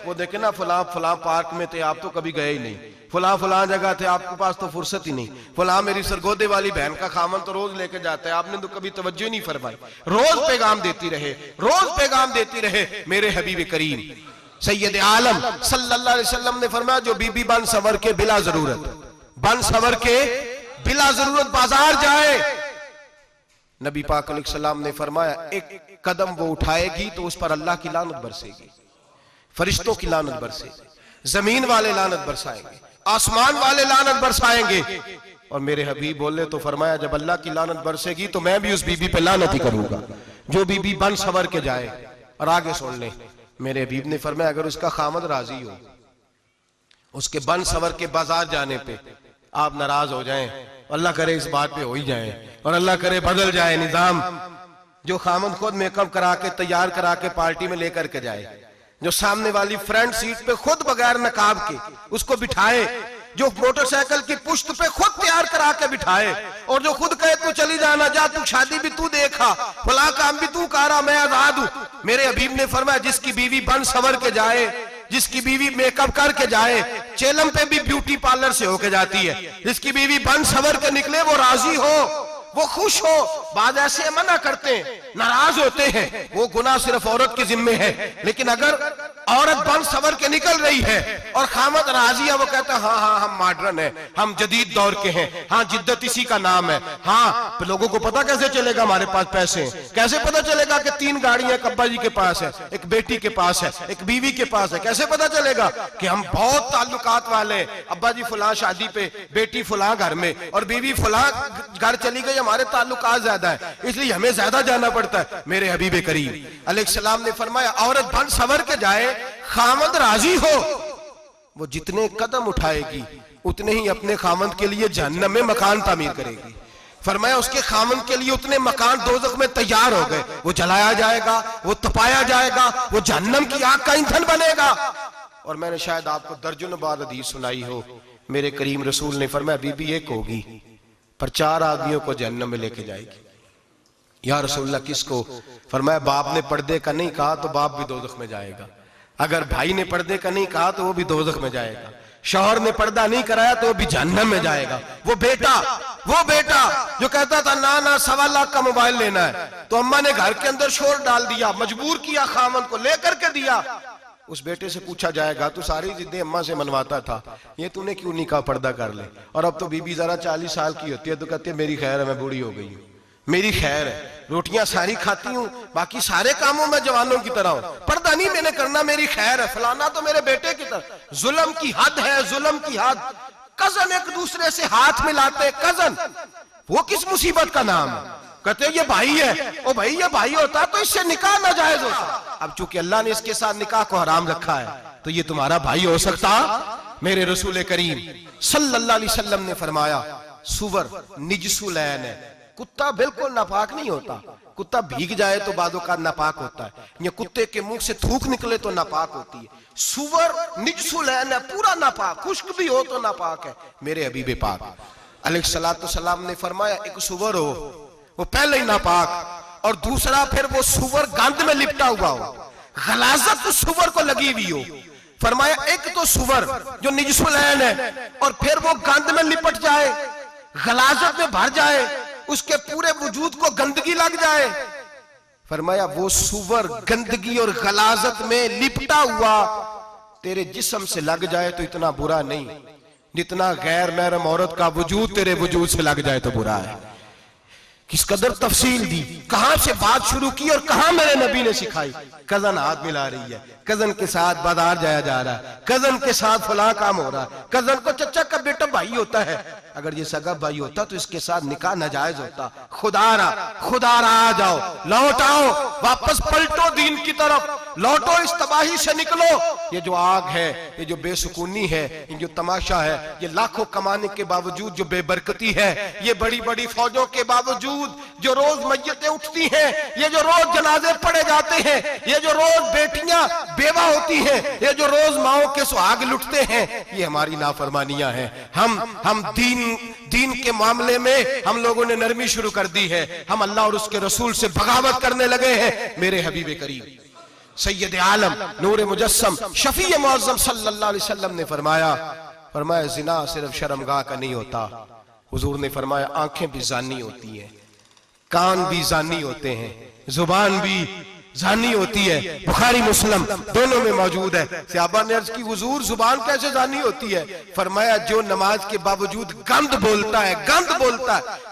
वो देखे ना, फलां पार्क में थे, आप तो कभी गए ही नहीं, फलां जगह थे, आपके पास तो फुर्सत ही नहीं, फलां मेरी सरगोदे वाली बहन का खामन तो रोज लेके जाता है, आपने तो कभी तवज्जो नहीं फरमाई। रोज पैगाम देती रहे। मेरे हबीब करीम सैयद आलम सल्लल्लाहु अलैहि वसल्लम ने फरमाया, जो बीबी बन सवर के बिला जरूरत बाजार जाए, नबी पाक अलैहिस्सलाम ने फरमाया, एक कदम वो उठाएगी तो उस पर अल्लाह की लानत बरसेगी, फरिश्तों की लानत बरसेगी, जमीन वाले लानत बरसाएंगे, आसमान वाले लानत बरसाएंगे। और मेरे हबीब बोले तो फरमाया, जब अल्लाह की लानत बरसेगी तो मैं भी उस बीबी पे लानत ही करूंगा जो बीबी बन सवर के जाए। और आगे सुन ले, मेरे हबीब ने फरमाया, अगर उसका खामद राजी हो, उसके बन सवर के बाजार जाने पे आप नाराज हो जाएं, अल्लाह करे इस बात पे हो ही जाए, और अल्लाह करे बदल जाए निजाम, जो खामद खुद मेकअप करा के तैयार करा के पार्टी में लेकर के जाए, जो सामने वाली फ्रंट सीट पे खुद बगैर नकाब के उसको बिठाए, जो मोटरसाइकिल की पुश्त पे खुद तैयार करा के बिठाए, और जो खुद कहे तू चली जाना, जा तू शादी भी तू देखा, फला काम भी तू करा, मैं आजाद हूं। मेरे हबीब ने फरमाया, जिसकी बीवी बन सवर के जाए, जिसकी बीवी मेकअप करके जाए, चेलम पे भी ब्यूटी पार्लर से होके जाती है, जिसकी बीवी बन सवर के निकले, वो राजी हो, वो खुश हो। बाद ऐसे मना करते हैं, नाराज होते हैं, वो गुनाह सिर्फ औरत के जिम्मे है। लेकिन अगर औरत बन बन सवर के निकल रही है और खामद राजी है, वो कहता है हाँ हाँ हम मॉडर्न है, हम जदीद दौर के हैं, हाँ जिद्दत इसी का नाम है। हाँ तो लोगों को पता कैसे चलेगा हमारे पास पैसे हैं, कैसे पता चलेगा कि 3 गाड़ियां एक अब्बा जी के पास है, एक बेटी के पास है, एक बीवी के पास है, कैसे पता चलेगा कि हम बहुत ताल्लुकात वाले, अब्बा जी फुला शादी पे, बेटी फुला घर में और बीवी फुला घर चली गई, हमारे ताल्लुकात ज्यादा है इसलिए हमें ज्यादा जाना पड़ता है। मेरे हबीब करीम अलैहिस्सलाम ने फरमाया औरत बन सवर के जाए, खामद राजी हो, वो जितने कदम उठाएगी उतने ही अपने खामद के लिए जहन्नम में मकान तामीर करेगी। फरमाया उसके खामद के लिए उतने मकान दोज़ख में तैयार हो गए, वो जलाया जाएगा, वो तपाया जाएगा, वो जहन्नम की आग का ईंधन बनेगा। और मैंने शायद आपको दर्जनों बार हदीस सुनाई हो, मेरे करीम रसूल ने फरमाया बीबी एक होगी पर 4 आदमियों को जहन्नम में लेके जाएगी। या रसूलल्लाह किसको? फरमाया बाप ने पर्दे का नहीं कहा तो बाप भी दोज़ख में जाएगा, अगर भाई ने पर्दे का नहीं कहा तो वो भी दोज़ख में जाएगा, शौहर ने पर्दा नहीं कराया तो वो भी जहन्नम में जाएगा। वो बेटा जो कहता था ना ना 1.25 लाख का मोबाइल लेना है, तो अम्मा ने घर के अंदर शोर डाल दिया, मजबूर किया, खामन को लेकर के दिया। उस बेटे से पूछा जाएगा तू सारी जिद्दें अम्मा से मनवाता था, ये तूने क्यों नहीं कहा पर्दा कर ले? और अब तो बीबी जरा 40 साल की होती है तो कहती है मेरी खैर है, मैं बूढ़ी हो गई हूँ, मेरी खैर है, रोटियां सारी खाती हूँ, बाकी सारे कामों में जवानों की तरह हूं, पर्दा नहीं मैंने करना, मेरी खैर है, फलाना तो मेरे बेटे की तरह। जुल्म की हद है, जुल्म की हद। कजन एक दूसरे से हाथ मिलाते, कजन, वो किस मुसीबत का नाम है? कहते ये भाई है, ओ भाई ये भाई होता तो इससे निकाह नाजायज होता, अब चूंकि अल्लाह ने इसके साथ निकाह को हराम रखा है तो ये तुम्हारा भाई हो सकता? मेरे रसूल करीम सल्लल्लाहु अलैहि वसल्लम ने फरमाया सुवर निजसुलैन है, कुत्ता बिल्कुल नापाक नहीं होता, कुत्ता भीग जाए तो बादों का नापाक होता है, या कुत्ते के मुंह से थूक निकले तो नापाक होती है। सुवर निजसुलैन है, पूरा नापाक, खुश्क भी हो तो नापाक है। मेरे हबीब पाक अलैहिस्सलाम ने फरमाया एक सुवर हो वो पहले ही नापाक, और दूसरा फिर वो सुवर गंद में लिपटा हुआ हो, गलाजत उस सुवर को लगी हुई हो। फरमाया एक तो सुवर जो निजसुलैन है और फिर वो गंद में लिपट जाए, गलाजत में भर जाए, उसके पूरे वजूद को गंदगी लग जाए। फरमाया वो सुवर गंदगी और गलाजत में लिपटा हुआ तेरे जिस्म से लग जाए तो इतना बुरा नहीं, जितना गैर महरम औरत का वजूद तेरे वजूद से लग जाए तो बुरा है। किस कदर तफसील दी, कहां से बात शुरू की और कहां मेरे नबी ने सिखाई। कजन हाथ मिला रही है, कजन के साथ बाजार जाया जा रहा है, कजन के साथ फला काम हो रहा है, कजन को चचा का बेटा भाई होता है, अगर ये सगा भाई होता तो इसके साथ निकाह नाजायज होता। खुदारा आ जाओ, लौट आओ, वापस पलटो दीन की तरफ, लौटो, इस तबाही से निकलो। ये जो आग है, ये जो बेसुकूनी है, ये जो तमाशा है, ये लाखों कमाने के बावजूद जो बेबरकती है, ये बड़ी बड़ी फौजों के बावजूद जो रोज मय्यतें उठती हैं, ये जो रोज जनाजे पड़े जाते हैं, ये जो रोज बेटियां बेवा होती हैं, ये जो रोज माओ के सुहाग लुटते हैं, ये हमारी नाफरमानियां हैं। हम दीन के मामले में हम लोगों ने नरमी शुरू कर दी है, हम अल्लाह और उसके रसूल से बगावत करने लगे हैं। मेरे हबीब करीम सैयद आलम नूर मुजस्सम शफी मुअज़्ज़म सल्लल्लाहु अलैहि वसल्लम ने फरमाया जिना सिर्फ शर्मगाह का नहीं होता, हुजूर ने फरमाया आंखें भी जानी होती हैं, कान भी जानी होते हैं, जुबान भी जानी होती है। बुखारी मुस्लिम दोनों में मौजूद है। सहाबा ने अर्ज की हुजूर जुबान कैसे जानी होती है? फरमाया जो नमाज के बावजूद गंद बोलता है,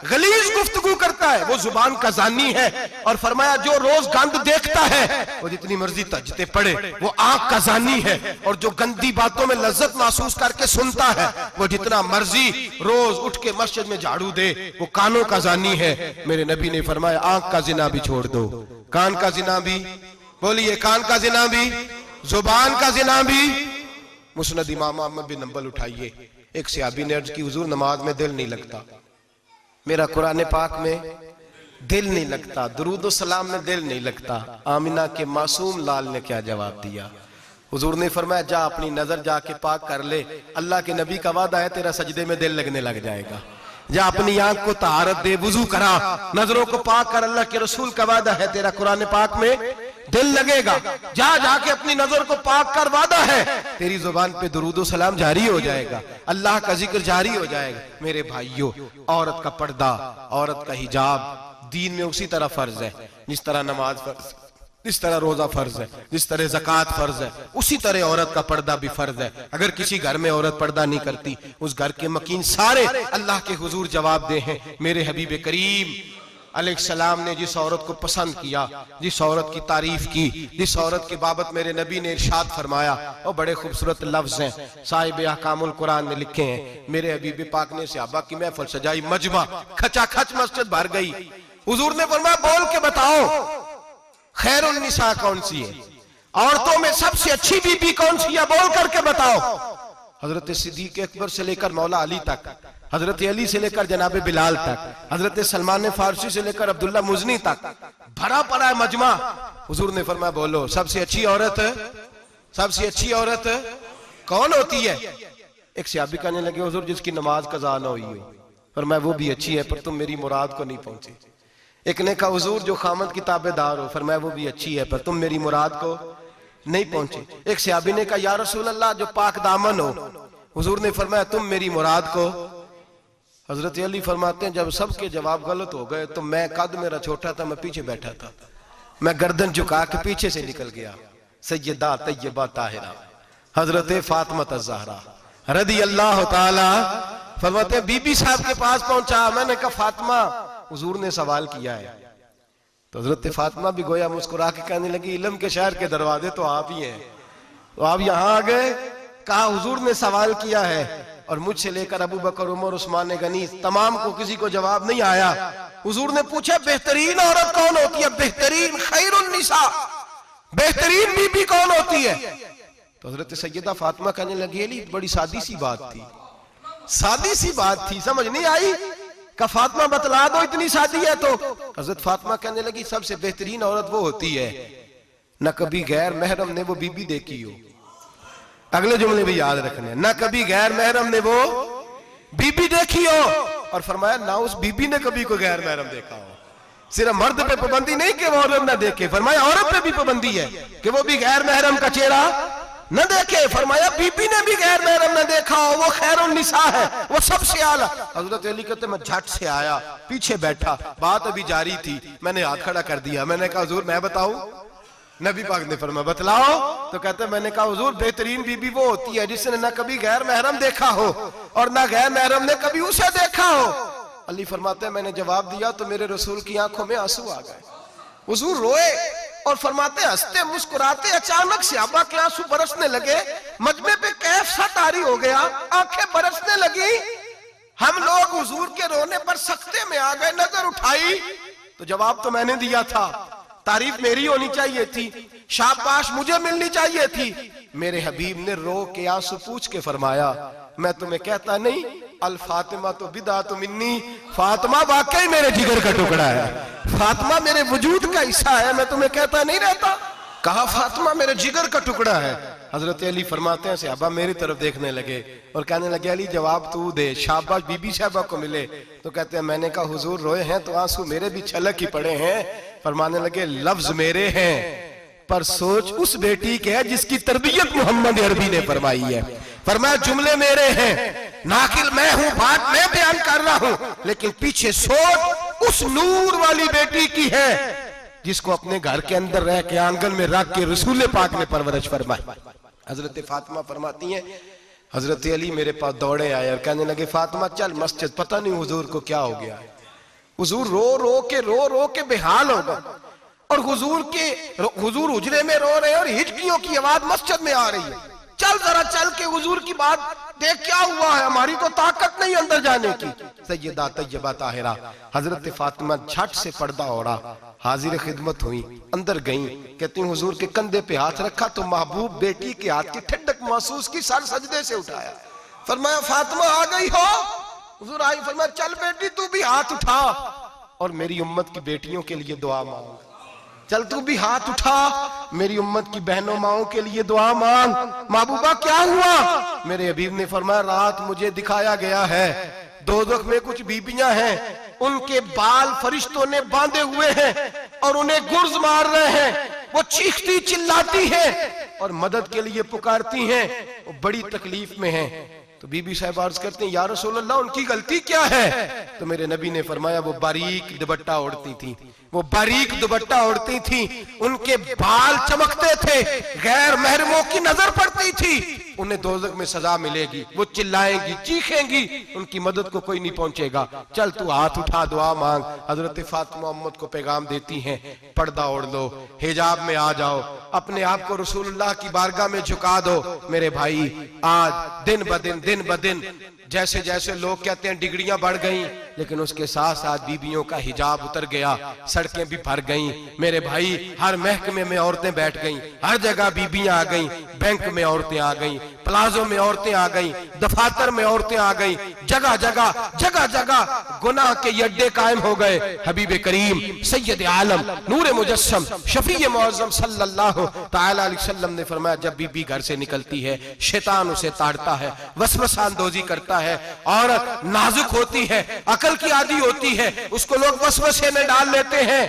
गलीज गुफ्तगू करता है, वो जुबान का जानी है। और फरमाया जो रोज गंद देखता है, वो जितनी मर्जी तजते पड़े, वो आंख का जानी है। और जो गंदी बातों में लज्जत महसूस करके सुनता है, वो जितना मर्जी रोज उठ के मस्जिद में झाड़ू दे, वो कानों का जानी है। मेरे नबी ने फरमाया आंख का जिना भी छोड़ दो, कान का जिना भी, बोलिए कान का जिना भी, जुबान का जिना भी। मुस्नद इमाम अहमद बिन हंबल उठाइए, एक सहाबी ने अर्ज की हुजूर नमाज में दिल नहीं लगता, मेरा कुरान पाक में दिल नहीं लगता, दुरूद सलाम में दिल नहीं लगता। आमिना के मासूम लाल ने क्या जवाब दिया? हुजूर ने फरमाया जा अपनी नजर जाके पाक कर ले, अल्लाह के नबी का वादा है तेरा सजदे में दिल लगने लग जाएगा। जा अपनी आंख को तहारत दे, वुजू करा, नजरों को पाक कर, अल्लाह के रसूल का वादा है तेरा कुरान पाक में दिल लगेगा। जा जाके अपनी नजर को पाक कर, वादा है तेरी जुबान पे दुरूद सलाम जारी हो जाएगा, अल्लाह का जिक्र जारी हो जाएगा। मेरे भाइयों, औरत का पर्दा, औरत का हिजाब दीन में उसी तरह फर्ज है जिस तरह नमाज फर्ज। जिस तरह रोजा फर्ज है, जिस तरह ज़कात फर्ज है, उसी तरह औरत का पर्दा भी फर्ज है। अगर किसी घर में औरत पर्दा नहीं करती, उस घर के मकीन सारे अल्लाह के हुजूर जवाब दे हैं, मेरे हबीब करीम अलैहिस्सलाम ने जिस औरत को पसंद किया, जिस औरत की तारीफ की, जिस औरत की बाबत मेरे नबी ने इरशाद फरमाया, और बड़े खूबसूरत लफ्ज हैं साहिब अहकामुल कुरान ने लिखे हैं। मेरे हबीब पाक ने सहाबा की महफिल सजाई, मजमा खचाखच मस्जिद भर गई। हुजूर ने फरमाया बोल के बताओ खैरुन निसा कौन सी है, औरतों में सबसे अच्छी बीबी कौन सी है, बोल करके बताओ। हजरत सिद्दीक अकबर से लेकर मौला अली तक, हजरत अली से लेकर जनाब बिलाल तक, हजरत सलमान फारसी से लेकर अब्दुल्ला मुजनी तक भरा पड़ा है मजमा। हुजूर ने फरमाया बोलो सबसे अच्छी औरत, सबसे अच्छी औरत कौन होती है? एक सहाबी कहने लगे हुजूर जिसकी नमाज कज़ा ना हुई हो। फरमाया वो भी अच्छी है पर तुम मेरी मुराद को नहीं पहुंचे। एक ने कहा हुजूर जो खामद की ताबेदार हो। फरमाया वो भी अच्छी है पर तुम मेरी मुराद को नहीं पहुंचे। एक सहाबी ने कहा या रसूल अल्लाह जो पाक दामन हो। हुजूर ने फरमाया तुम मेरी मुराद को। हजरत अली फरमाते हैं जब सबके जवाब गलत हो गए तो मैं, कद मेरा छोटा था, मैं पीछे बैठा था, मैं गर्दन झुका के पीछे से निकल गया। सैयदा तैयबा ताहिरा हजरत फातिमा ज़हरा रदी अल्लाह ताला फरमाते बीबी साहब के पास पहुंचा। मैंने कहा फातिमा हुजूर ने सवाल किया है। तो हजरत फातिमा भी गोया मुस्कुरा के कहने लगी इल्म के शहर के दरवाजे तो आप ही हैं, तो आप यहाँ आ गए। कहा हुजूर ने सवाल किया है और मुझसे लेकर अबू बकर, उमर, उस्मान गनी तमाम को किसी को जवाब नहीं आया। हुजूर ने पूछा बेहतरीन औरत कौन होती है, बेहतरीन खैरुन निसा, बेहतरीन बीबी कौन होती है? तो हजरत सैयदा फातिमा कहने लगी अली बड़ी सादी सी बात थी, सादी सी बात थी, समझ नहीं आई। का फातिमा बतला दो इतनी सादी है। तो हजरत फातिमा कहने लगी सबसे बेहतरीन औरत वो होती है न कभी गैर महरम ने वो बीबी देखी हो। अगले जुमले भी याद रखने, न कभी गैर महरम ने वो बीबी देखी हो, और फरमाया ना उस बीबी ने कभी कोई गैर महरम देखा हो। सिर्फ मर्द पे पाबंदी नहीं कि वो औरत न देखे, फरमाया औरत पे भी पाबंदी है कि वो भी गैर महरम का चेहरा न देखे। फरमाया बीबी ने भी गैर महरम न देखा हो, वो खैरुन निसा है, वो सबसे आला। हजरत अली कहते मैं झट से आया, पीछे बैठा, बात अभी जारी थी, मैंने हाथ खड़ा कर दिया। मैंने कहा हुजूर मैं बताऊं? नबी पाक ने फरमाया बतलाओ। तो कहते मैंने कहा हुजूर बेहतरीन बीबी वो होती है जिसने न कभी गैर महरम देखा हो और न गैर महरम ने कभी उसे देखा हो। अली फरमाते मैंने जवाब दिया तो मेरे रसूल की आंखों में आंसू आ गए। हुजूर रोए और फरमाते हंसते मुस्कुराते अचानक सहाबा के आंसू बरसने लगे। मजमे पे कैफ सा तारी हो गया, आंखें बरसने लगी। हम लोग हुजूर के रोने पर सख्ते में आ गए। नजर उठाई तो जवाब तो मैंने दिया था, तारीफ मेरी होनी चाहिए थी, शाबाश मुझे मिलनी चाहिए थी। मेरे हबीब ने रो के आंसू पूछ के फरमाया मैं तुम्हें कहता नहीं अल फातिमा तो बिदा तो मिन्नी, फातिमा वाकई मेरे जिगर का टुकड़ा है, फातिमा मेरे वजूद का हिस्सा है, मैं तुम्हें कहता नहीं रहता। कहा फातिमा मेरे जिगर का टुकड़ा है। हजरत अली फरमाते हैं सहाबा मेरी तरफ देखने लगे और कहने लगे अली जवाब तू दे, शाबाश बीबी साहबा को मिले। तो कहते हैं मैंने कहा हुजूर रोए हैं तो आंसू मेरे भी छलक ही पड़े हैं। फरमाने लगे लफ्ज मेरे हैं पर सोच उस बेटी के है जिसकी तरबियत मोहम्मद अरबी ने फरमाई है। फरमाया जुमले मेरे हैं, नाकिल मैं हूं, बात मैं बयान कर रहा हूं, लेकिन पीछे सोच उस नूर वाली बेटी की है जिसको अपने घर के अंदर रह के आंगन में रख के रसूल पाक ने परवरिश फरमाई। हजरत फातिमा फरमाती हैं हजरत अली मेरे पास दौड़े आए और कहने लगे फातिमा चल मस्जिद, पता नहीं हुजूर को क्या हो गया है। हुजूर रो रो के बेहाल हो गए और हुजूर हुजरे में रो रहे हैं और हिचकियों की आवाज मस्जिद में आ रही है। चल जरा चल के हुजूर की बात देख क्या हुआ है, हमारी तो ताकत नहीं अंदर जाने की। सैयदा तैयबा ताहिरा हजरत फातिमा झट से पर्दा ओढ़ा, हाजिर खिदमत हुई, अंदर गई। कहती हूँ हुजूर के कंधे पे हाथ रखा तो महबूब बेटी के हाथ की ठंडक महसूस की, सर सजदे से उठाया। फरमाया फातिमा आ गई हो? हुजूर आई। फरमाया चल बेटी तू भी हाथ उठा और मेरी उम्मत की बेटियों के लिए दुआ मांग। चल तू भी हाथ उठा, मेरी उम्मत की बहनों माओं के लिए दुआ मांग। महबूबा क्या हुआ? मेरे हबीब ने फरमाया रात मुझे दिखाया गया है दोज़ख में कुछ बीबियां हैं, उनके बाल फरिश्तों ने बांधे हुए हैं और उन्हें गुर्ज मार रहे हैं, वो चीखती चिल्लाती हैं और मदद के लिए पुकारती हैं, वो बड़ी तकलीफ में हैं। तो बीबी साहब अर्ज करते हैं, या रसूल अल्लाह उनकी गलती क्या है? तो मेरे नबी ने फरमाया, वो बारीक दुपट्टा ओढ़ती थी, वो बारीक दुपट्टा ओढ़ती थी, उनके बाल चमकते थे, गैर महरमों की नजर पड़ती थी, उन्हें दोज़ख में सजा मिलेगी, वो चिल्लाएंगी, चीखेंगी, उनकी मदद को कोई नहीं पहुंचेगा। चल तू हाथ उठा, दुआ मांग। हजरत फातिमा उम्मत को पैगाम देती हैं, पर्दा ओढ़ लो, हिजाब में आ जाओ, अपने आप को रसूलुल्लाह की बारगाह में झुका दो। मेरे भाई, आज दिन ब दिन जैसे जैसे लोग कहते हैं डिग्रियां बढ़ गई, लेकिन उसके साथ साथ बीबियों का हिजाब उतर गया, सड़कें भी भर गईं। मेरे भाई, हर महकमे में औरतें बैठ गईं, हर जगह बीबियां आ गईं, बैंक में औरतें आ गईं, प्लाजो में औरतें आ गईं, दफातर में औरतें आ गईं, जगह जगह गुनाह के अड्डे कायम हो गए। हबीब करीम सैयद आलम नूर मुजस्सम शफी मुअज़्ज़म सल्लल्लाहु तआला अलैहि वसल्लम ने फरमाया, जब बीबी घर से निकलती है, शैतान उसे ताड़ता है, वसवसा अंदोज़ी करता है। औरत नाजुक होती है, अकल की आदी होती है, उसको लोग वसवसे में डाल लेते हैं।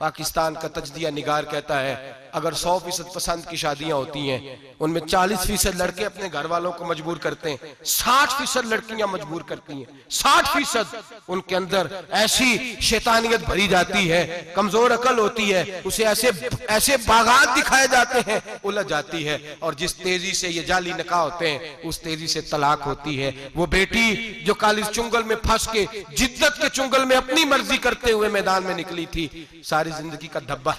पाकिस्तान का तजदिया निगार कहता है, अगर 100% पसंद की शादियां होती हैं, उनमें 40% लड़के अपने घर वालों को मजबूर करते हैं, 60% लड़कियां मजबूर करती हैं। 60% उनके अंदर ऐसी शैतानियत भरी जाती है, कमजोर अकल होती है, उसे ऐसे बागात दिखाए जाते हैं, उलझ जाती है। और जिस तेजी से ये जाली निकाह होते हैं, उस तेजी से तलाक होती है। वो बेटी जो काली चुंगल में फंस के, जिद्दत के चुंगल में अपनी मर्जी करते हुए मैदान में निकली थी, सारी जिंदगी का धब्बा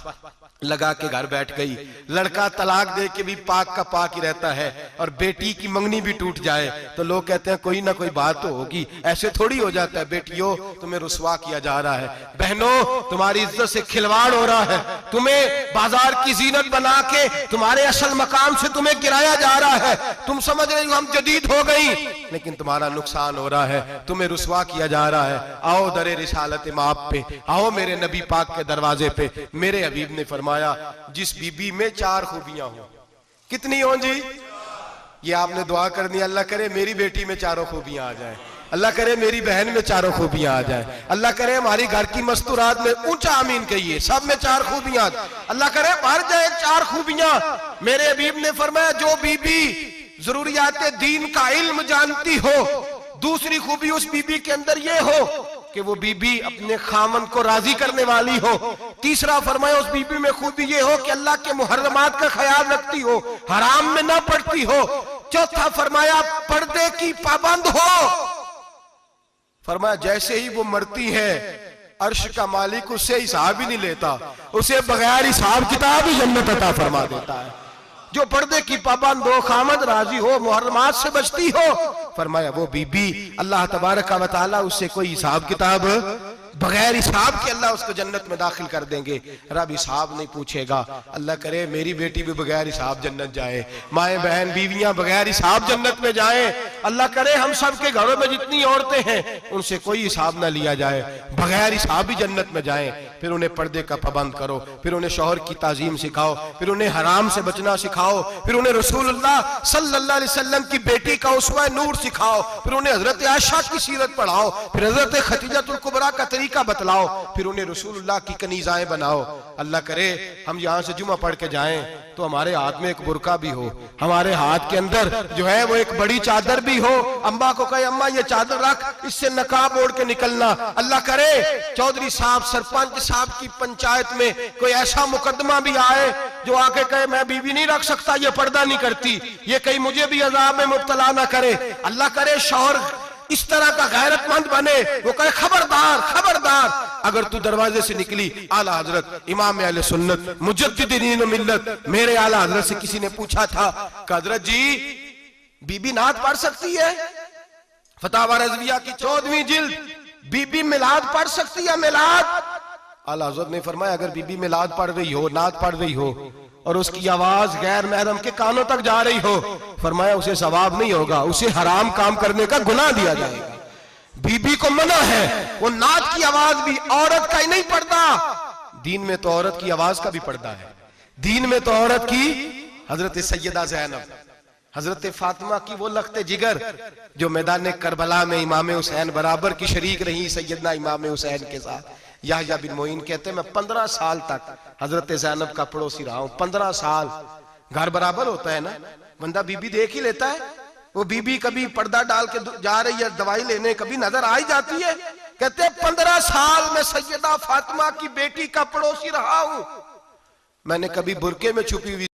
लगा के घर बैठ गई। लड़का तलाक दे के भी पाक का पाक ही रहता है, और बेटी की मंगनी भी टूट जाए तो लोग कहते हैं कोई ना कोई बात तो होगी। ऐसे थोड़ी हो जाता है। बेटियों, तुम्हें रुसवा किया जा रहा है, बहनों तुम्हारी इज्जत से खिलवाड़ हो रहा है, तुम्हें बाजार की जीनत बना के तुम्हारे असल मकाम से तुम्हें गिराया जा रहा है। तुम समझ रहे हो हम जदीद हो गई, लेकिन तुम्हारा नुकसान हो रहा है, तुम्हें रुसवा किया जा रहा है। आओ दरे रिसालत माप पे, आओ मेरे नबी पाक के दरवाजे पे। मेरे हबीब ने फरमाया, जिस बीबी में 4 खूबियां हो, कितनी हो जी? ये आपने दुआ करनी, अल्लाह करे मेरी बेटी में 4 खूबियां आ जाए, अल्लाह करे मेरी बहन में 4 खूबियां आ जाए, अल्लाह करे हमारी घर की मस्तूरात में, ऊंचा आमीन कहिए, सब में 4 खूबियां, अल्लाह करे भर जाए 4 खूबियां। मेरे हबीब ने फरमाया, जो बीबी जरूरियात दीन का इल्म जानती हो, दूसरी खूबी उस बीबी के अंदर ये हो कि वो बीबी अपने खामन को राजी करने वाली हो। तीसरा फरमाया, उस बीबी में खूबी ये हो कि अल्लाह के मुहर्रमात का ख्याल रखती हो, हराम में ना पड़ती हो। चौथा फरमाया, पर्दे की पाबंद हो। फरमाया, जैसे ही वो मरती है, अर्श का मालिक उससे हिसाब ही नहीं लेता, उसे बगैर हिसाब किताब ही जन्नत अता फरमा देता है। जो पर्दे की पाबंद हो, खामद राजी हो, मुहर्रमात से बचती हो, फरमाया वो बीबी अल्लाह तबारक व तआला उससे कोई हिसाब किताब, बगैर हिसाब के अल्लाह उसको जन्नत में दाखिल कर देंगे। रब हिसाब नहीं पूछेगा। अल्लाह करे मेरी बेटी भी बगैर हिसाब जन्नत जाए, माए बहन बीवियां बगैर हिसाब जन्नत में जाए। अल्लाह करे हम सब के घरों में जितनी औरतें हैं उनसे कोई हिसाब ना लिया जाए, बगैर हिसाब ही जन्नत में जाए। फिर उन्हें पर्दे का पाबंद करो, फिर उन्हें शौहर की ताजीम सिखाओ, फिर उन्हें हराम से बचना सिखाओ, फिर उन्हें रसूलुल्लाह सल्लल्लाहु अलैहि वसल्लम की बेटी का उसवा नूर सिखाओ, फिर उन्हें हजरत आयशा की सीरत पढ़ाओ, फिर हजरत खदीजतुल कुबरा का तरीका बतलाओ, फिर उन्हें रसूलुल्लाह की कनीज़ाएं बनाओ। अल्लाह करे हम यहाँ से जुमा पढ़ के जाएं तो हमारे हाथ में एक बुरका भी हो, हमारे हाथ के अंदर जो है वो एक बड़ी चादर भी हो। अम्मा को कहे अम्मा ये चादर रख, इससे नकाब ओढ़ के निकलना। अल्लाह करे चौधरी साहब, सरपंच साहब की पंचायत में कोई ऐसा मुकदमा भी आए जो आके कहे मैं बीवी नहीं रख सकता, ये पर्दा नहीं करती, ये कहीं मुझे भी अजाब में मुब्तला ना करे। अल्लाह करे शौहर इस तरह का गैरतमंद बने, वो कहे खबरदार खबरदार, अगर तू दरवाजे से निकली। आला हजरत इमाम अहले सुन्नत मुजद्दिदीन मिल्लत मेरे आला हजरत से किसी ने पूछा था कि हजरत जी बीबी नात पढ़ सकती है? फतावा रज़विया की 14वीं जिल्द, बीबी मिलाद पढ़ सकती है? मिलाद? आला हजरत ने फरमाया अगर बीबी मिलाद पढ़ रही हो, नात पढ़ रही हो और उसकी आवाज गैर महरम के कानों तक जा रही हो, फरमाया उसे सवाब नहीं होगा, उसे हराम काम करने का गुनाह दिया जाएगा। बीबी को मना है, वो नात की आवाज भी औरत का ही नहीं पड़ता, दीन में तो औरत की आवाज का भी पर्दा है। दीन में तो औरत की, हजरत सैयदा ज़ैनब, हजरत फातिमा की वो लख्ते जिगर जो मैदान करबला में इमाम हुसैन बराबर की शरीक रही सैयदना इमाम हुसैन के साथ। याह्या बिन मोइन कहते हैं मैं 15 साल तक हजरत ज़ैनब का पड़ोसी रहा हूं। 15 साल, घर बराबर होता है ना, बंदा बीबी देख ही लेता है। वो बीबी कभी पर्दा डाल के जा रही है दवाई लेने, कभी नजर आ ही जाती है। कहते 15 साल में सैयदा फातिमा की बेटी का पड़ोसी रहा हूं, मैंने कभी बुरके में छुपी हुई